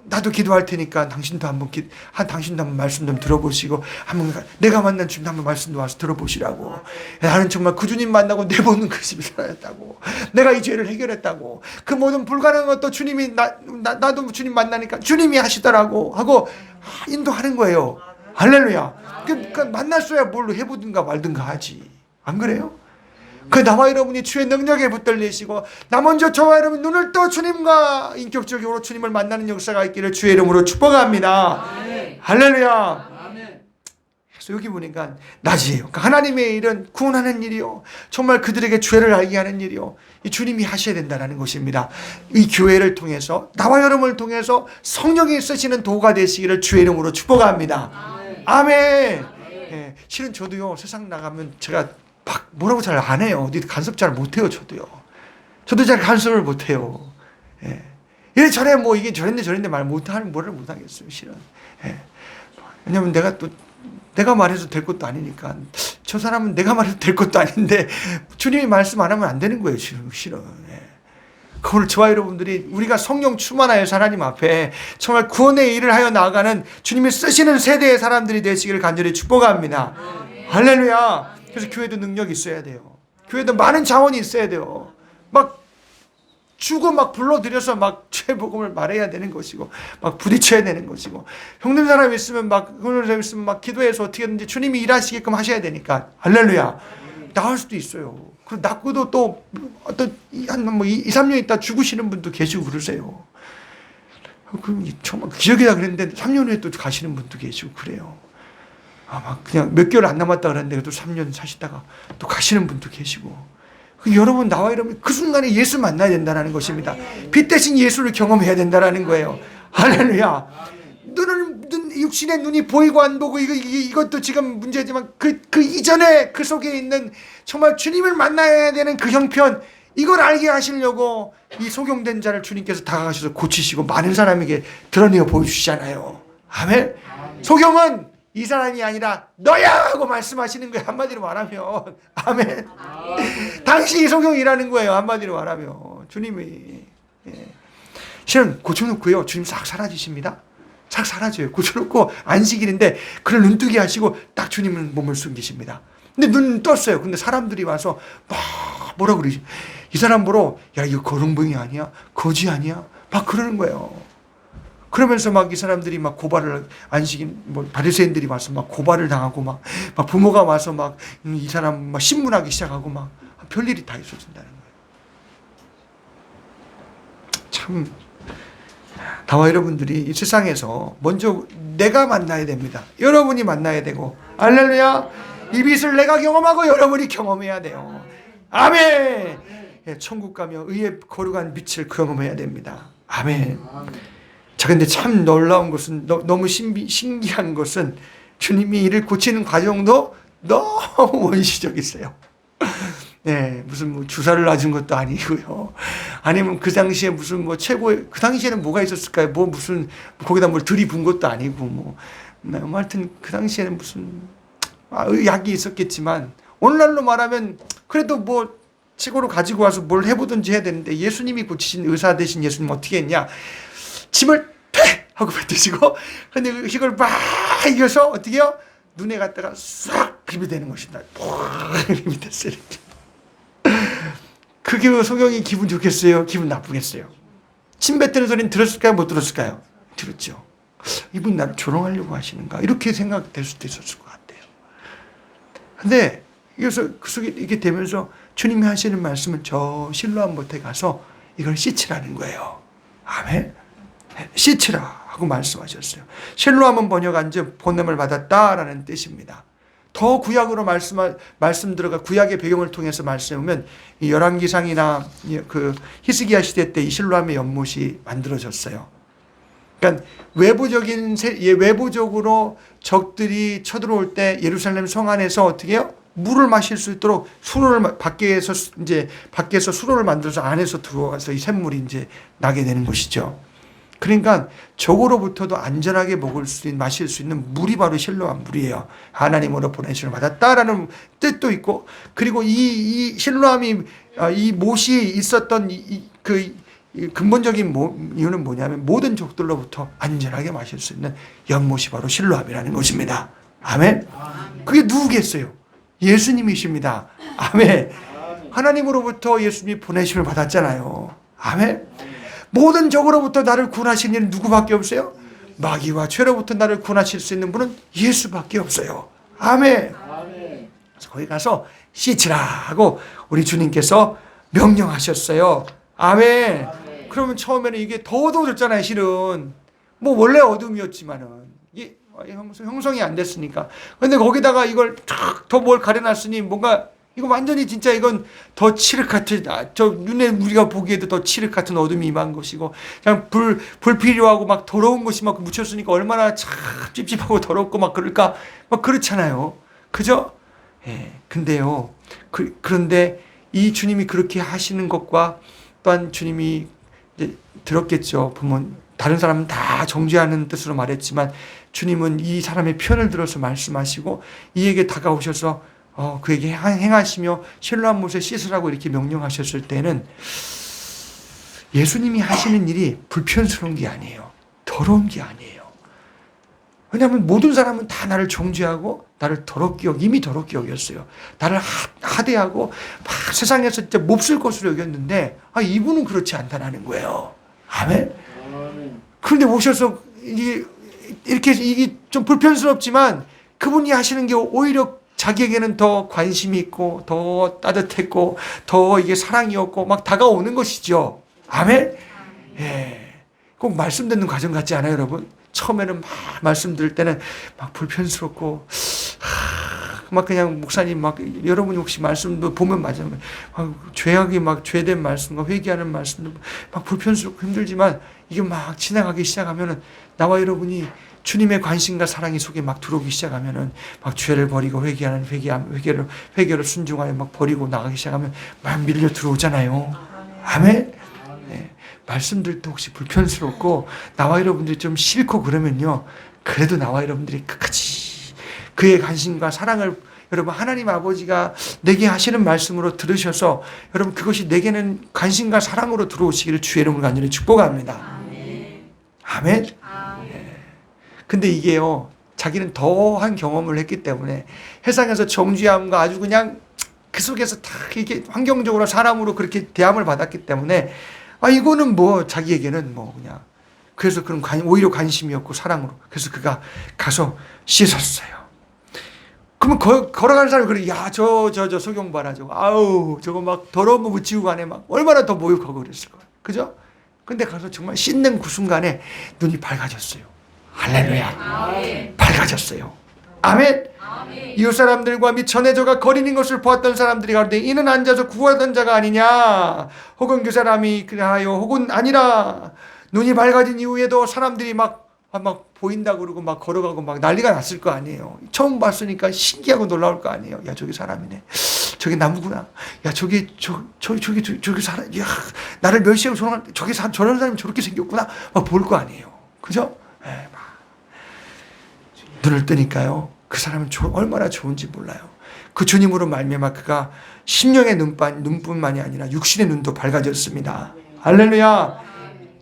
나도 기도할 테니까 당신도 한번 말씀 좀 들어보시고 한번 내가 만난 주님 한번 말씀도 와서 들어보시라고. 나는 정말 그 주님 만나고 내 모든 근심이 사라졌다고. 내가 이 죄를 해결했다고. 그 모든 불가능한 것도 주님이 나도 주님 만나니까 주님이 하시더라고 하고 인도하는 거예요. 할렐루야. 그러니까 만났어야 뭘로 해보든가 말든가 하지. 안 그래요? 그 나와 여러분이 주의 능력에 붙들리시고 나 먼저 저와 여러분 눈을 떠 주님과 인격적으로 주님을 만나는 역사가 있기를 주의 이름으로 축복합니다. 아멘. 할렐루야. 아멘. 그래서 여기 보니까 낮이에요. 그러니까 하나님의 일은 구원하는 일이요. 정말 그들에게 죄를 알게 하는 일이요. 이 주님이 하셔야 된다는 것입니다. 이 교회를 통해서 나와 여러분을 통해서 성령이 쓰시는 도가 되시기를 주의 이름으로 축복합니다. 아멘. 아멘. 예, 실은 저도요 세상 나가면 제가 막 뭐라고 잘 안 해요. 어디 간섭 잘 못해요. 저도 잘 간섭을 못해요. 예. 이래 저래 뭐 이게 저랬는데 말 못하는 뭐를 못하겠어요. 실은. 예. 왜냐면 내가 말해서 될 것도 아니니까 저 사람은 내가 말해도 될 것도 아닌데 주님이 말씀 안 하면 안 되는 거예요. 실은. 예. 그걸 저와 여러분들이 우리가 성령 충만하여서 하나님 앞에 정말 구원의 일을 하여 나아가는 주님이 쓰시는 세대의 사람들이 되시기를 간절히 축복합니다. 할렐루야. 그래서 교회도 능력이 있어야 돼요. 교회도 많은 자원이 있어야 돼요. 막 주고 막 불러들여서 막 죄복음을 말해야 되는 것이고 막 부딪혀야 되는 것이고 형님 사람 있으면 막 기도해서 어떻게든지 주님이 일하시게끔 하셔야 되니까 할렐루야. 나올 수도 있어요. 그 낳고도 또 어떤 한 2, 3년 있다 죽으시는 분도 계시고 그러세요. 정말 기적이다 그랬는데 3년 후에 또 가시는 분도 계시고 그래요. 막 그냥 몇 개월 안 남았다 그랬는데 또 3년 사시다가 또 가시는 분도 계시고. 여러분 나와 여러분 그 순간에 예수 만나야 된다는 것입니다. 빛 대신 예수를 경험해야 된다는 거예요. 할렐루야. 육신의 눈이 보이고 안 보고 이것도 지금 문제지만 그 이전에 그 속에 있는 정말 주님을 만나야 되는 그 형편 이걸 알게 하시려고 이 소경된 자를 주님께서 다가가셔서 고치시고 많은 사람에게 드러내어 보여주시잖아요. 아멘. 소경은 이 사람이 아니라 너야 하고 말씀하시는 거예요. 한마디로 말하면. 아멘. 당신이 소경이라는 거예요. 한마디로 말하면. 주님이. 예. 실은 고쳐놓고요. 주님 싹 사라지십니다. 싹 사라져요. 고쳐놓고 안식일인데 그를 눈뜨게 하시고 딱 주님은 몸을 숨기십니다. 근데 눈 떴어요. 근데 사람들이 와서 막 뭐라 그러지? 이 사람 보러 야 이거 거렁뱅이 아니야? 거지 아니야? 막 그러는 거예요. 그러면서 막 이 사람들이 막 고발을 안식인 바리새인들이 와서 막 고발을 당하고 막 부모가 와서 막 이 사람 막 신문하기 시작하고 막 별일이 다 있어진다는 거예요. 참 나와 여러분들이 이 세상에서 먼저 내가 만나야 됩니다. 여러분이 만나야 되고, 할렐루야. 이 빛을 내가 경험하고 여러분이 경험해야 돼요. 아멘. 예, 천국 가며 의의 거룩한 빛을 경험해야 됩니다. 아멘. 자, 근데 참 놀라운 것은, 너무 신기한 것은 주님이 이를 고치는 과정도 너무 원시적이세요. 네, 무슨 뭐 주사를 놔준 것도 아니고요. 아니면 그 당시에 무슨 뭐 최고의, 그 당시에는 뭐가 있었을까요? 뭐 무슨 거기다 뭘 들이분 것도 아니고 뭐 하여튼 그 당시에는 무슨 약이 있었겠지만, 오늘날로 말하면 그래도 뭐 최고로 가지고 와서 뭘 해보든지 해야 되는데, 예수님이 고치신, 의사 되신 예수님 어떻게 했냐? 짐을 패! 하고 뱉으시고, 근데 이걸 막 이겨서 어떻게 해요? 눈에 갖다가 싹 힘이 되는 것이다. 힘이 됐어요. 그게 소경이 기분 좋겠어요? 기분 나쁘겠어요? 침 뱉는 소리는 들었을까요? 못 들었을까요? 들었죠. 이분 나를 조롱하려고 하시는가? 이렇게 생각될 수도 있었을 것 같아요. 근데 그래서 그 속에 이게 되면서 주님이 하시는 말씀은 저 실로암 못에 가서 이걸 씻으라는 거예요. 아멘. 씻으라 하고 말씀하셨어요. 실로암은 번역한즉 보냄을 받았다라는 뜻입니다. 더 구약으로 말씀 들어가 구약의 배경을 통해서 말씀하면 이 열왕기상이나 그 히스기야 시대 때 이 실로암의 연못이 만들어졌어요. 그러니까 외부적으로 적들이 쳐들어올 때 예루살렘 성 안에서 어떻게 해요? 물을 마실 수 있도록 수로를 밖에서 수로를 만들어서 안에서 들어와서 이 샘물이 이제 나게 되는 것이죠. 그러니까 적으로부터도 안전하게 마실 수 있는 물이 바로 실로암 물이에요. 하나님으로 보내심을 받았다라는 뜻도 있고, 그리고 이 실로암이 이 못이 있었던 그 근본적인 이유는 뭐냐면 모든 적들로부터 안전하게 마실 수 있는 연못이 바로 실로암이라는 것입니다. 아멘. 그게 누구겠어요? 예수님이십니다. 아멘. 하나님으로부터 예수님이 보내심을 받았잖아요. 아멘. 모든 적으로부터 나를 구원하신 이는 누구밖에 없어요? 마귀와 죄로부터 나를 구원하실 수 있는 분은 예수밖에 없어요. 아멘. 그래서 거기 가서 씻으라 하고 우리 주님께서 명령하셨어요. 아멘. 그러면 처음에는 이게 더 어두워졌잖아요. 실은 뭐 원래 어둠이었지만은 이게 형성이 안 됐으니까. 근데 거기다가 이걸 더 뭘 가려놨으니 뭔가 이거 완전히 진짜 이건 더 칠흑 같은, 저 눈에 우리가 보기에도 더 칠흑 같은 어둠이 임한 것이고, 그냥 불필요하고 막 더러운 것이 막 묻혔으니까 얼마나 참 찝찝하고 더럽고 막 그럴까? 막 그렇잖아요. 그죠? 예. 근데요. 그런데 이 주님이 그렇게 하시는 것과 또한 주님이 이제 들었겠죠. 보면 다른 사람은 다 정죄하는 뜻으로 말했지만 주님은 이 사람의 편을 들어서 말씀하시고 이에게 다가오셔서 그에게 행하시며 실로암 못에 씻으라고 이렇게 명령하셨을 때는 예수님이 하시는 일이 불편스러운 게 아니에요. 더러운 게 아니에요. 왜냐하면 모든 사람은 다 나를 정죄하고 나를 이미 더럽게 여겼어요. 나를 하대하고 막 세상에서 진짜 몹쓸 것으로 여겼는데 이분은 그렇지 않다는 거예요. 아멘. 그런데 오셔서 이게 좀 불편스럽지만 그분이 하시는 게 오히려 자기에게는 더 관심이 있고 더 따뜻했고 더 이게 사랑이었고 막 다가오는 것이죠. 아멘. 예. 꼭 말씀 듣는 과정 같지 않아요, 여러분? 처음에는 막 말씀 들을 때는 막 불편스럽고 막 그냥 목사님 막 여러분이 혹시 말씀도 보면 맞아요. 죄악이 막 죄된 말씀과 회개하는 말씀도 막 불편스럽고 힘들지만 이게 막 지나가기 시작하면은 나와 여러분이 주님의 관심과 사랑이 속에 막 들어오기 시작하면은 막 죄를 버리고 회개를 순종하여 막 버리고 나가기 시작하면 막 밀려 들어오잖아요. 아멘. 네. 말씀 들을 때 혹시 불편스럽고 나와 여러분들이 좀 싫고 그러면요. 그래도 나와 여러분들이 끝까지 그의 관심과 사랑을 여러분 하나님 아버지가 내게 하시는 말씀으로 들으셔서 여러분 그것이 내게는 관심과 사랑으로 들어오시기를 주의 이름으로 간절히 축복합니다. 아멘. 근데 이게요, 자기는 더한 경험을 했기 때문에 세상에서 정죄함과 아주 그냥 그 속에서 다 이게 환경적으로 사람으로 그렇게 대함을 받았기 때문에 이거는 뭐 자기에게는 뭐 그냥 그래서 그런 오히려 관심이었고 사랑으로 그래서 그가 가서 씻었어요. 그러면 걸어가는 사람이 그래, 야, 저 소경 봐라, 저거 막 더러운 거 묻히고 가네, 막 얼마나 더 모욕하고 그랬을 거야, 그죠? 근데 가서 정말 씻는 그 순간에 눈이 밝아졌어요. 할렐루야. 밝아졌어요. 아멘. 이웃 사람들과 및 전에 저가 거리는 것을 보았던 사람들이 가로되 이는 앉아서 구하던 자가 아니냐, 혹은 그 사람이 그하여 혹은 아니라. 눈이 밝아진 이후에도 사람들이 막 보인다고 그러고 막 걸어가고 막 난리가 났을 거 아니에요. 처음 봤으니까 신기하고 놀라울 거 아니에요. 야, 저기 사람이네. 저기 나무구나. 야, 저기 사람. 야, 나를 멸시하고 저런 사람이 저렇게 생겼구나. 막 볼 거 아니에요. 그죠? 눈을 뜨니까요, 그 사람은 얼마나 좋은지 몰라요. 그 주님으로 말미암아 그가 심령의 눈뿐만이 아니라 육신의 눈도 밝아졌습니다. 할렐루야.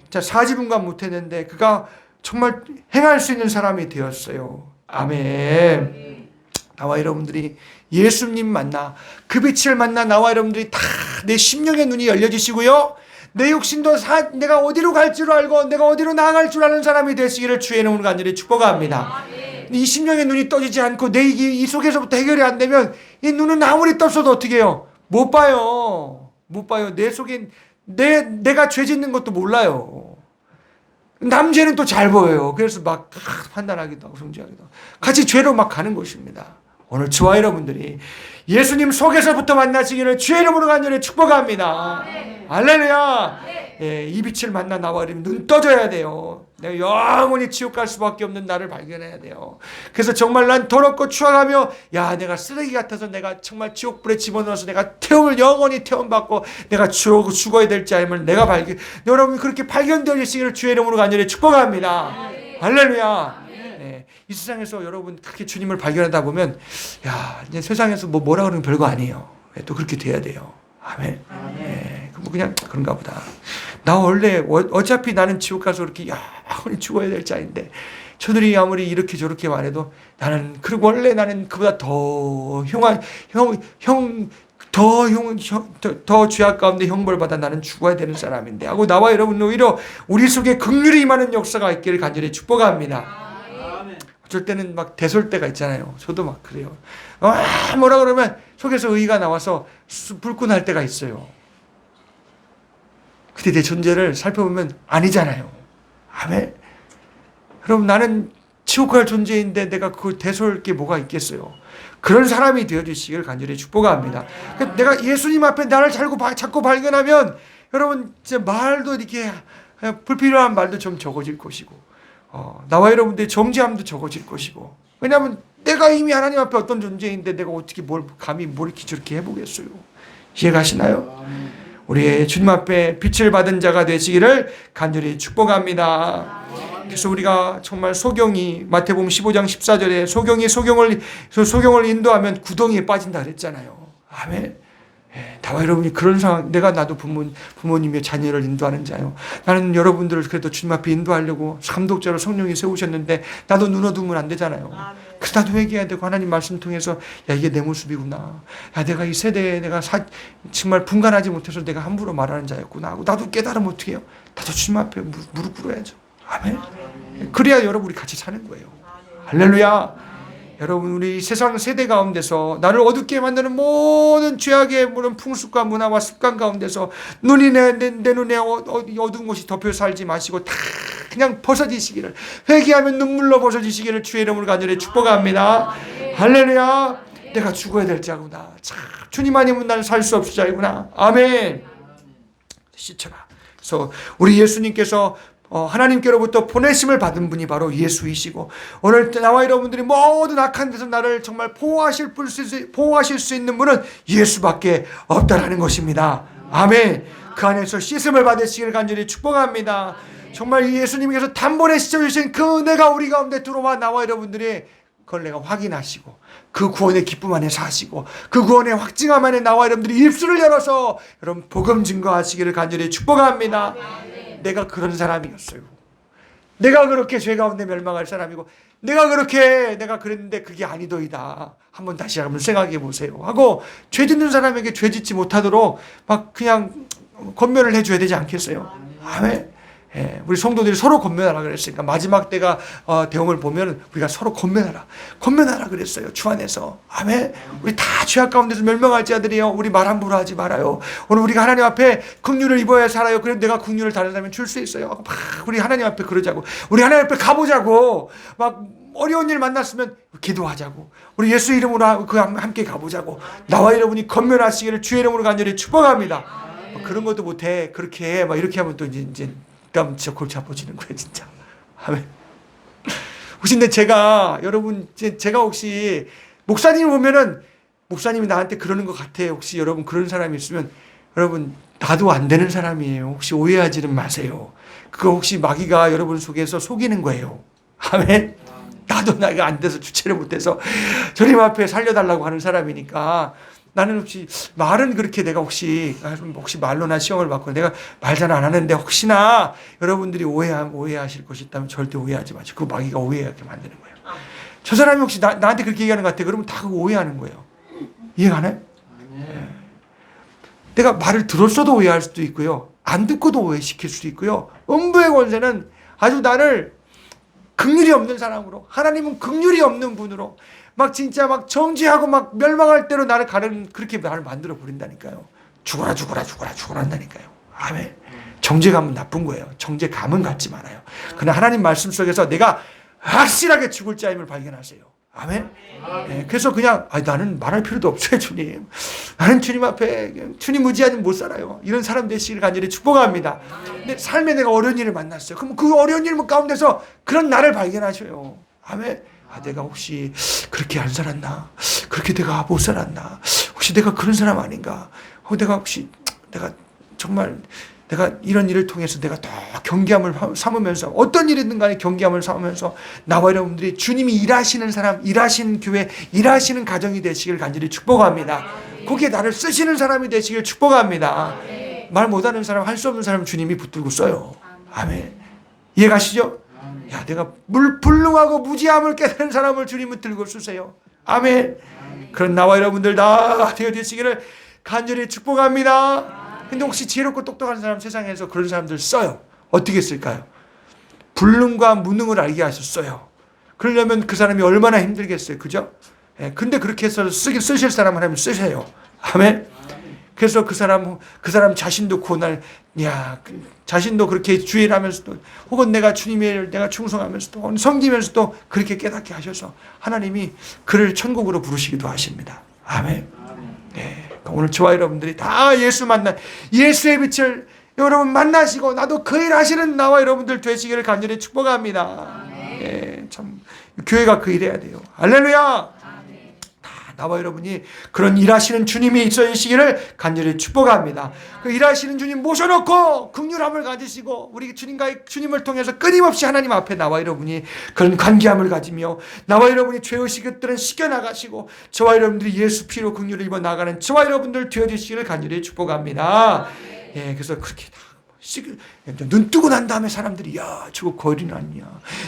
자, 4지분간 못했는데 그가 정말 행할 수 있는 사람이 되었어요. 아멘. 나와 여러분들이 예수님 만나, 그 빛을 만나 나와 여러분들이 다 내 심령의 눈이 열려지시고요, 내 육신도 내가 어디로 갈 줄 알고 내가 어디로 나아갈 줄 아는 사람이 되시기를 주의 이름으로 간절히 축복합니다. 이 심령의 눈이 떠지지 않고 내 이 속에서부터 해결이 안 되면 이 눈은 아무리 떴어도 어떻게 해요? 못 봐요. 내 속에 내가 죄 짓는 것도 몰라요. 남죄는 또 잘 보여요. 그래서 막 판단하기도 하고 성취하기도 하고 같이 죄로 막 가는 것입니다. 오늘 저와 여러분들이 예수님 속에서부터 만나시기를 주의 이름으로 간절히 축복합니다. 할렐루야. 예, 이 빛을 만나 나와 이러면 눈 떠져야 돼요. 내가 영원히 지옥 갈 수밖에 없는 나를 발견해야 돼요. 그래서 정말 난 더럽고 추악하며, 야, 내가 쓰레기 같아서 내가 정말 지옥불에 집어넣어서 내가 영원히 태움받고 내가 죽어야 될지 알면 내가 여러분 그렇게 발견되시기를 주의 이름으로 간절히 축복합니다. 할렐루야. 이 세상에서 여러분 그렇게 주님을 발견하다 보면, 야, 이제 세상에서 뭐라 그러면 별거 아니에요. 또 그렇게 돼야 돼요. 아멘. 그냥 그런가 보다. 나 원래 어차피 나는 지옥 가서 그렇게 영원히 죽어야 될 자인데, 저들이 아무리 이렇게 저렇게 말해도 나는, 그리고 원래 나는 그보다 더 더 죄악 가운데 형벌받아 나는 죽어야 되는 사람인데 하고 나와 여러분 오히려 우리 속에 긍휼이 임하는 역사가 있기를 간절히 축복합니다. 어쩔 때는 막 대설 때가 있잖아요. 저도 막 그래요. 뭐라 그러면 속에서 의가 나와서 불끈할 때가 있어요. 근데 내 존재를 살펴보면 아니잖아요. 아멘. 그럼 나는 지옥 갈 존재인데 내가 그걸 대설할 게 뭐가 있겠어요. 그런 사람이 되어주시길 간절히 축복합니다. 그러니까 내가 예수님 앞에 나를 자꾸 발견하면 여러분 진짜 말도 이렇게 불필요한 말도 좀 적어질 것이고, 나와 여러분들의 정죄함도 적어질 것이고, 왜냐하면 내가 이미 하나님 앞에 어떤 존재인데 내가 어떻게 감히 이렇게 저렇게 해보겠어요. 이해가시나요? 우리의 주님 앞에 빛을 받은 자가 되시기를 간절히 축복합니다. 그래서 우리가 정말 소경이 마태복음 15장 14절에 소경을 인도하면 구덩이에 빠진다 그랬잖아요. 아멘. 다와 여러분이 그런 상황, 나도 부모님의 자녀를 인도하는 자요. 나는 여러분들을 그래도 주님 앞에 인도하려고 감독자로 성령이 세우셨는데 나도 눈 어두면 안 되잖아요. 그래서 나도 회개해야 되고 하나님 말씀 통해서, 야, 이게 내 모습이구나. 야, 내가 이 세대에 내가 정말 분간하지 못해서 내가 함부로 말하는 자였구나 하고 나도 깨달으면 어떻게 해요? 나도 주님 앞에 무릎 꿇어야죠. 아멘. 그래야 여러분 우리 같이 사는 거예요. 할렐루야. 여러분 우리 세상 세대 가운데서 나를 어둡게 만드는 모든 죄악의 모든 풍습과 문화와 습관 가운데서 눈이 내 눈에 어두운 곳이 덮여 살지 마시고 다 그냥 벗어지시기를, 회개하면 눈물로 벗어지시기를 주의 이름으로 간절히 축복합니다. 할렐루야. 내가 죽어야 될 자구나. 참 주님 아니면 나는 살 수 없을 자이구나. 아멘. 씻쳐라. 그래서 우리 예수님께서 하나님께로부터 보내심을 받은 분이 바로 예수이시고, 오늘 나와 여러분들이 모든 악한 데서 나를 정말 보호하실 수 있는 분은 예수밖에 없다라는 것입니다. 아멘. 그 안에서 씻음을 받으시기를 간절히 축복합니다. 정말 예수님께서 단번에 씻어주신 그 은혜가 우리 가운데 들어와 나와 여러분들이 그걸 내가 확인하시고 그 구원의 기쁨 안에 사시고 그 구원의 확증함 안에 나와 여러분들이 입술을 열어서 여러분 복음 증거하시기를 간절히 축복합니다. 내가 그런 사람이었어요. 내가 그렇게 죄 가운데 멸망할 사람이고 내가 그랬는데 그게 아니더이다. 한번 다시 한번 생각해 보세요 하고 죄 짓는 사람에게 죄 짓지 못하도록 막 그냥 권면을 해줘야 되지 않겠어요? 아멘. 우리 성도들이 서로 권면하라 그랬으니까 마지막 때가 대응을 보면 우리가 서로 권면하라 그랬어요. 주 안에서. 아멘. 우리 다 죄악 가운데서 멸망할지아들이요, 우리 말 함부로 하지 말아요. 오늘 우리가 하나님 앞에 긍휼을 입어야 살아요. 그래도 내가 긍휼을 다른 사람에 줄 수 있어요. 막 우리 하나님 앞에 그러자고, 우리 하나님 앞에 가보자고, 막 어려운 일 만났으면 기도하자고, 우리 예수 이름으로 함께 가보자고, 나와 여러분이 권면하시기를 주의 이름으로 간절히 축복합니다. 그런 것도 못해. 그렇게 막 이렇게 하면 또 이제 그럼 진짜 골치 아파지는 거예요, 진짜. 아멘. 혹시 근데 여러분, 제가 혹시 목사님 보면은 목사님이 나한테 그러는 것 같아요. 혹시 여러분 그런 사람이 있으면 여러분 나도 안 되는 사람이에요. 혹시 오해하지는 마세요. 그거 혹시 마귀가 여러분 속에서 속이는 거예요. 아멘. 나도 나이가 안 돼서 주체를 못해서 주님 앞에 살려달라고 하는 사람이니까, 나는 혹시 말은 그렇게 내가 혹시 말로나 시험을 받고 내가 말 잘 안 하는데 혹시나 여러분들이 오해하실 것이 있다면 절대 오해하지 마시고, 그 마귀가 오해하게 만드는 거예요. 저 사람이 혹시 나한테 그렇게 얘기하는 것 같아. 그러면 다 그거 오해하는 거예요. 이해가 가나요? 내가 말을 들었어도 오해할 수도 있고요, 안 듣고도 오해시킬 수도 있고요. 음부의 권세는 아주 나를 긍휼이 없는 사람으로, 하나님은 긍휼이 없는 분으로 막 진짜 막 정죄하고 막 멸망할 대로 나를 그렇게 나를 만들어 버린다니까요. 죽어라 한다니까요. 아멘. 정죄감은 나쁜 거예요. 정죄감은 갖지 말아요. 그러나 하나님 말씀 속에서 내가 확실하게 죽을 자임을 발견하세요. 아멘. 그래서 그냥 나는 말할 필요도 없어요, 주님. 나는 주님 앞에 주님 의지하지 못 살아요. 이런 사람 되시기를 간절히 축복합니다. 근데 삶에 내가 어려운 일을 만났어요. 그럼 그 어려운 일 가운데서 그런 나를 발견하셔요. 아멘. 내가 혹시 그렇게 안 살았나? 그렇게 내가 못 살았나? 혹시 내가 그런 사람 아닌가? 내가 정말 내가 이런 일을 통해서 내가 더 경계함을 삼으면서, 어떤 일이든 간에 경계함을 삼으면서 나와 여러분들이 주님이 일하시는 사람, 일하시는 교회, 일하시는 가정이 되시길 간절히 축복합니다. 거기에 나를 쓰시는 사람이 되시길 축복합니다. 말 못하는 사람, 할 수 없는 사람 주님이 붙들고 써요. 아멘. 이해 가시죠? 내가 불능하고 무지함을 깨달은 사람을 주님은 들고 쓰세요. 아멘. 그런 나와 여러분들 다 되어 되시기를 간절히 축복합니다. 근데 혹시 지혜롭고 똑똑한 사람, 세상에서 그런 사람들 써요. 어떻게 쓸까요? 불능과 무능을 알게 하셨어요. 그러려면 그 사람이 얼마나 힘들겠어요. 그죠? 근데 그렇게 해서 쓰실 사람 하나님 쓰세요. 아멘. 그래서 그 사람 자신도 자신도 그렇게 주의를 하면서도, 혹은 내가 충성하면서도, 섬기면서도 그렇게 깨닫게 하셔서 하나님이 그를 천국으로 부르시기도 하십니다. 아멘. 오늘 저와 여러분들이 다 예수의 빛을 여러분 만나시고, 나도 그 일 하시는 나와 여러분들 되시기를 간절히 축복합니다. 참 교회가 그 일해야 돼요. 할렐루야. 나와 여러분이 그런 일하시는 주님이 있으시기를 간절히 축복합니다. 그 일하시는 주님 모셔놓고 긍휼함을 가지시고, 우리 주님을 통해서 끊임없이 하나님 앞에 나와 여러분이 그런 관계함을 가지며, 나와 여러분이 죄의식 것들은 씻겨나가시고, 저와 여러분들이 예수 피로 긍휼을 입어 나가는 저와 여러분들 되어주시기를 간절히 축복합니다. 그래서 그렇게 눈 뜨고 난 다음에 사람들이 저거 거리는 아니냐,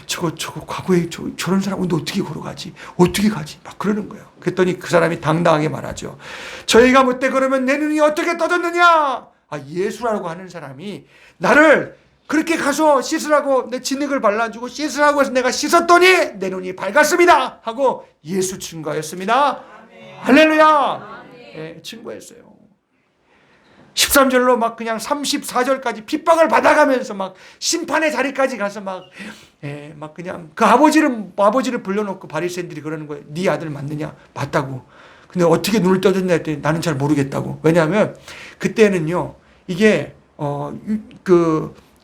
저거 과거에 저런 사람 근데 어떻게 걸어가지, 어떻게 가지, 막 그러는 거예요. 그랬더니 그 사람이 당당하게 말하죠. 저희가 못돼 그러면 내 눈이 어떻게 떠졌느냐. 예수라고 하는 사람이 나를 그렇게 가서 씻으라고, 내 진흙을 발라주고 씻으라고 해서 내가 씻었더니 내 눈이 밝았습니다 하고 예수 증거했습니다. 할렐루야. 증거했어요. 13절로 막 그냥 34절까지 핍박을 받아가면서 막 심판의 자리까지 가서 막 그냥 그 아버지를 불러놓고 바리새인들이 그러는 거예요. 네 아들 맞느냐? 맞다고. 근데 어떻게 눈을 떠줬냐 했더니 나는 잘 모르겠다고. 왜냐하면 그때는요, 이게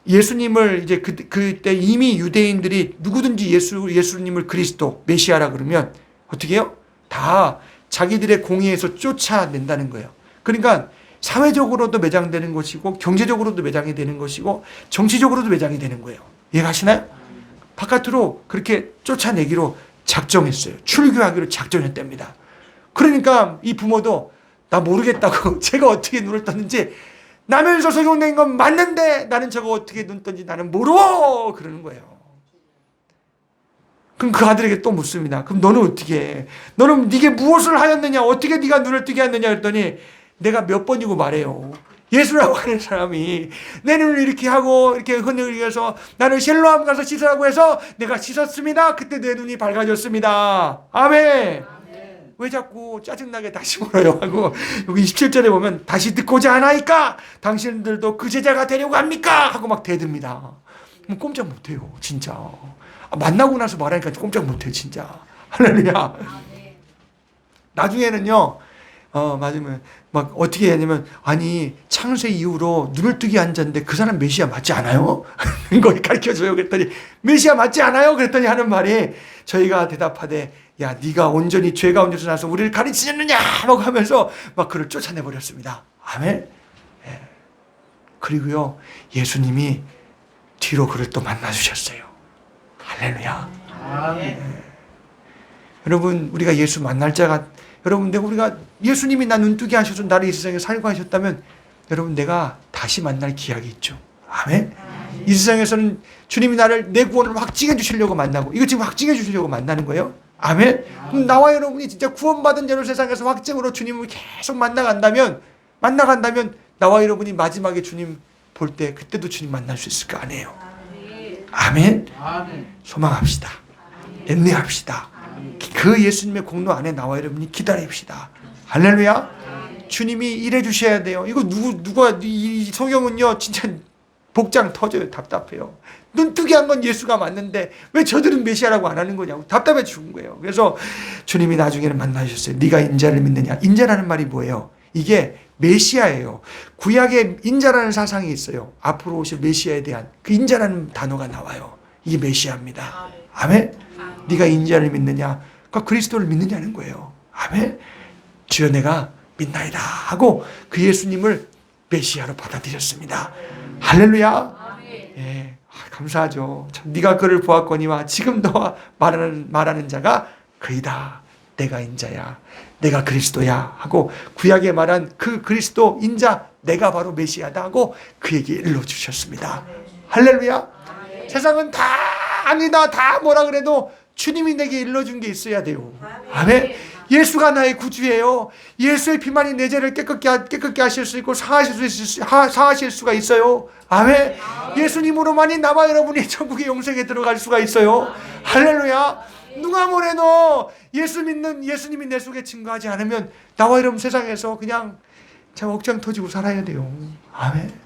예수님을 이제 그때 이미 유대인들이 누구든지 예수님을 그리스도 메시아라 그러면 어떻게 해요? 다 자기들의 공의에서 쫓아낸다는 거예요. 그러니까 사회적으로도 매장되는 것이고, 경제적으로도 매장이 되는 것이고, 정치적으로도 매장이 되는 거예요. 이해가시나요? 바깥으로 그렇게 쫓아내기로 작정했어요. 출교하기로 작정했답니다. 그러니까 이 부모도 나 모르겠다고, 제가 어떻게 눈을 떴는지, 나면서 적용된 건 맞는데 나는 저거 어떻게 눈 떴는지 나는 모르고 그러는 거예요. 그럼 그 아들에게 또 묻습니다. 그럼 너는 어떻게 해? 너는 네게 무엇을 하였느냐? 어떻게 네가 눈을 뜨게 했느냐? 했더니 내가 몇 번이고 말해요. 예수라고 하는 사람이 내 눈을 이렇게 하고 이렇게 흔들려서 나는 실로암 가서 씻으라고 해서 내가 씻었습니다. 그때 내 눈이 밝아졌습니다. 아멘. 왜 자꾸 짜증나게 다시 물어요 하고 여기 27절에 보면 다시 듣고자 하나이까 당신들도 그 제자가 되려고 합니까? 하고 막 대듭니다. 꼼짝 못해요 진짜. 만나고 나서 말하니까 꼼짝 못해요 진짜. 할렐루야. 나중에는요 맞으면 막 어떻게 해야 되냐면 아니 창세 이후로 눈을 뜨게 앉았는데 그 사람 메시아 맞지 않아요? 이걸 가르쳐줘요. 그랬더니 메시아 맞지 않아요? 그랬더니 하는 말이 저희가 대답하되 야 네가 온전히 죄 가운데서 나서 우리를 가르치셨느냐 막 하면서 막 그를 쫓아내버렸습니다. 아멘. 예. 그리고요 예수님이 뒤로 그를 또 만나주셨어요. 할렐루야. 아멘. 예. 여러분 우리가 예수 만날 자가 여러분 내가 우리가 예수님이 나 눈뜨게 하셔서 나를 이 세상에 살고 하셨다면 여러분 내가 다시 만날 기약이 있죠. 아멘. 이 세상에서는 주님이 나를 내 구원을 확증해 주시려고 만나고 이거 지금 확증해 주시려고 만나는 거예요. 아멘. 그럼 나와 여러분이 진짜 구원받은 자로 세상에서 확증으로 주님을 계속 만나간다면 나와 여러분이 마지막에 주님 볼 때 그때도 주님 만날 수 있을 거 아니에요. 아멘. 소망합시다. 인내합시다. 그 예수님의 공로 안에 나와 여러분이 기다립시다. 할렐루야. 주님이 일해 주셔야 돼요. 이거 누가 이 성경은요 진짜 복장 터져요. 답답해요. 눈뜨게 한 건 예수가 맞는데 왜 저들은 메시아라고 안 하는 거냐고 답답해 죽은 거예요. 그래서 주님이 나중에는 만나셨어요. 네가 인자를 믿느냐. 인자라는 말이 뭐예요? 이게 메시아예요. 구약에 인자라는 사상이 있어요. 앞으로 오실 메시아에 대한 그 인자라는 단어가 나와요. 이게 메시아입니다. 아멘. 네가 인자를 믿느냐. 그러니까 그리스도를 믿느냐는 거예요. 아멘. 주여 내가 믿나이다 하고 그 예수님을 메시아로 받아들였습니다. 할렐루야. 예, 감사하죠. 참, 네가 그를 보았거니와 지금 너와 말하는 자가 그이다. 내가 인자야. 내가 그리스도야 하고 구약에 말한 그 그리스도 인자 내가 바로 메시아다 하고 그에게 일러주셨습니다. 할렐루야. 세상은 다 아니다 다 뭐라 그래도 주님이 내게 일러준 게 있어야 돼요. 아멘. 예수가 나의 구주예요. 예수의 피만이 내 죄를 깨끗게 하실 수 있고 사하실 수가 있어요. 아멘. 예수님으로만이 나와 여러분이 천국의 영생에 들어갈 수가 있어요. 할렐루야. 누가 뭐래도 예수님이 내 속에 증거하지 않으면 나와 여러분 세상에서 그냥 참 억장 터지고 살아야 돼요. 아멘.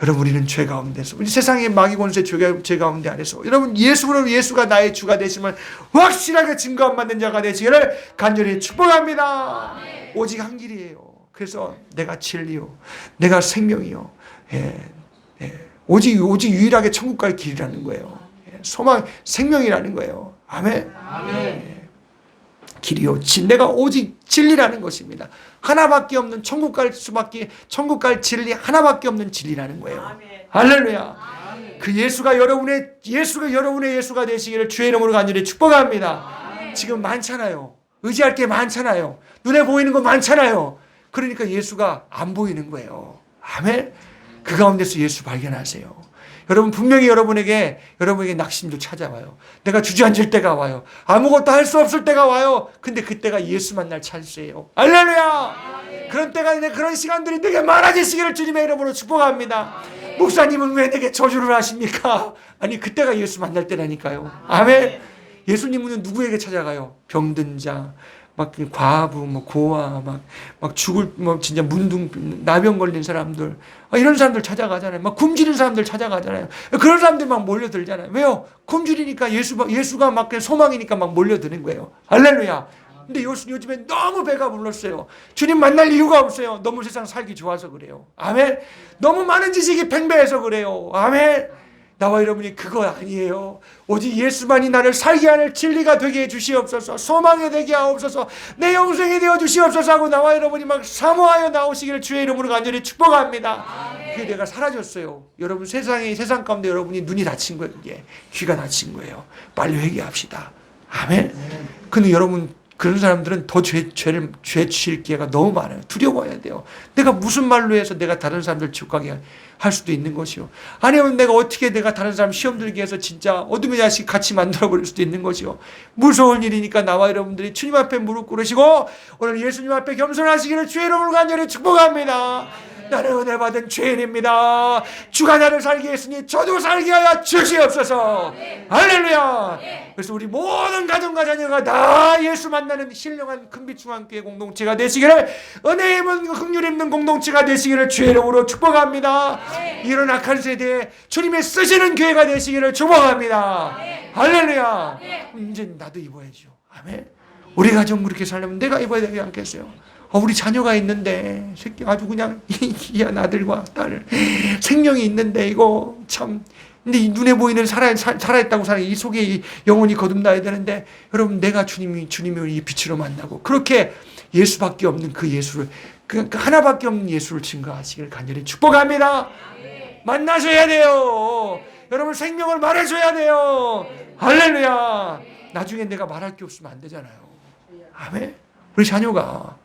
여러분 우리는 죄 가운데서 우리 세상의 마귀 권세 죄 가운데 안에서 여러분 예수가 나의 주가 되심을 확실하게 증거 안 받는 자가 되시기를 간절히 축복합니다. 오직 한 길이에요. 그래서 내가 진리요 내가 생명이요 오직 유일하게 천국 갈 길이라는 거예요. 소망 생명이라는 거예요. 아멘. 길이요 내가 오직 진리라는 것입니다. 하나밖에 없는 천국 갈 진리 하나밖에 없는 진리라는 거예요. 할렐루야. 그 예수가 여러분의 예수가 되시기를 주의 이름으로 간절히 축복합니다. 지금 많잖아요. 의지할 게 많잖아요. 눈에 보이는 거 많잖아요. 그러니까 예수가 안 보이는 거예요. 아멘. 그 가운데서 예수 발견하세요. 여러분 분명히 여러분에게 낙심도 찾아와요. 내가 주저앉을 때가 와요. 아무것도 할 수 없을 때가 와요. 근데 그때가 예수 만날 찬스예요. 할렐루야. 그런 때가 그런 시간들이 되게 많아지시기를 주님의 이름으로 축복합니다. 목사님은 왜 내게 저주를 하십니까? 아니 그때가 예수 만날 때라니까요. 아멘. 예수님은 누구에게 찾아가요? 병든 자, 막 과부, 고아, 막 죽을, 진짜 나병 걸린 사람들, 이런 사람들 찾아가잖아요. 막 굶주린 사람들 찾아가잖아요. 그런 사람들 막 몰려들잖아요. 왜요? 굶주리니까 예수가 막 소망이니까 막 몰려드는 거예요. 할렐루야. 근데 요즘에 너무 배가 불렀어요. 주님 만날 이유가 없어요. 너무 세상 살기 좋아서 그래요. 아멘. 너무 많은 지식이 팽배해서 그래요. 아멘. 나와 여러분이 그거 아니에요. 오직 예수만이 나를 살게 하는 진리가 되게 해주시옵소서. 소망이 되게 하옵소서. 내 영생이 되어 주시옵소서 하고 나와 여러분이 막 사모하여 나오시기를 주의 이름으로 간절히 축복합니다. 그게 내가 사라졌어요. 여러분 세상 가운데 여러분이 눈이 닫힌 거예요. 그게 귀가 닫힌 거예요. 빨리 회개합시다. 아멘. 근데 여러분 그런 사람들은 더 죄 지을 기회가 너무 많아요. 두려워해야 돼요. 내가 무슨 말로 해서 내가 다른 사람들 지옥 가게 할 수도 있는 것이요. 아니면 내가 다른 사람 시험 들게 해서 진짜 어둠의 자식 같이 만들어버릴 수도 있는 것이요. 무서운 일이니까 나와 여러분들이 주님 앞에 무릎 꿇으시고 오늘 예수님 앞에 겸손하시기를 주의 이름으로 간절히 축복합니다. 나는 은혜 받은 죄인입니다. 주가 나를 살게 했으니 저도 살게 하여 주시옵소서. 할렐루야. 그래서 우리 모든 가정과 자녀가 다 예수 만나는 신령한 큰빛중앙교회 공동체가 되시기를, 은혜 입은 긍휼 입는 공동체가 되시기를 주의 이름으로 축복합니다. 이런 악한 세대에 주님의 쓰시는 교회가 되시기를 축복합니다. 할렐루야. 이제 나도 입어야죠. 아멘. 우리 가정 그렇게 살려면 내가 입어야 되지 않겠어요? 우리 자녀가 있는데 새끼 아주 그냥 귀한 아들과 딸 생명이 있는데 이거 참, 근데 이 눈에 보이는 살아있다고 사는 이 속에 이 영혼이 거듭나야 되는데, 여러분 내가 주님을 이 빛으로 만나고 그렇게 예수밖에 없는 그 예수를, 그 하나밖에 없는 예수를 증거하시기를 간절히 축복합니다. 만나셔야 돼요. 여러분 생명을 말해줘야 돼요. 할렐루야. 나중에 내가 말할 게 없으면 안 되잖아요. 아멘. 우리 자녀가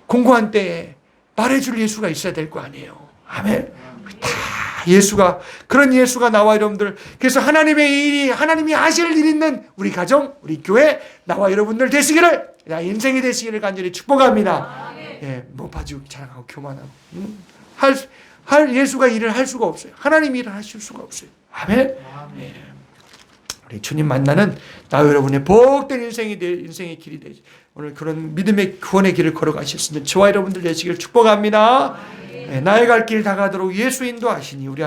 공고한 때에 말해줄 예수가 있어야 될 거 아니에요. 아멘. 다 예수가, 그런 예수가 나와 여러분들, 그래서 하나님의 일이, 하나님이 하실 일 있는 우리 가정, 우리 교회, 나와 여러분들 되시기를, 인생이 되시기를 간절히 축복합니다. 예, 뭐 봐주고 자랑하고 교만하고 할 예수가 일을 할 수가 없어요. 하나님이 일을 하실 수가 없어요. 아멘. 예. 우리 주님 만나는 나 여러분의 복된 인생의 길이 되지. 오늘 그런 믿음의 구원의 길을 걸어가셨으면 저와 여러분들 되시기를 축복합니다. 네, 나의 갈 길 다가도록 예수 인도하시니 우리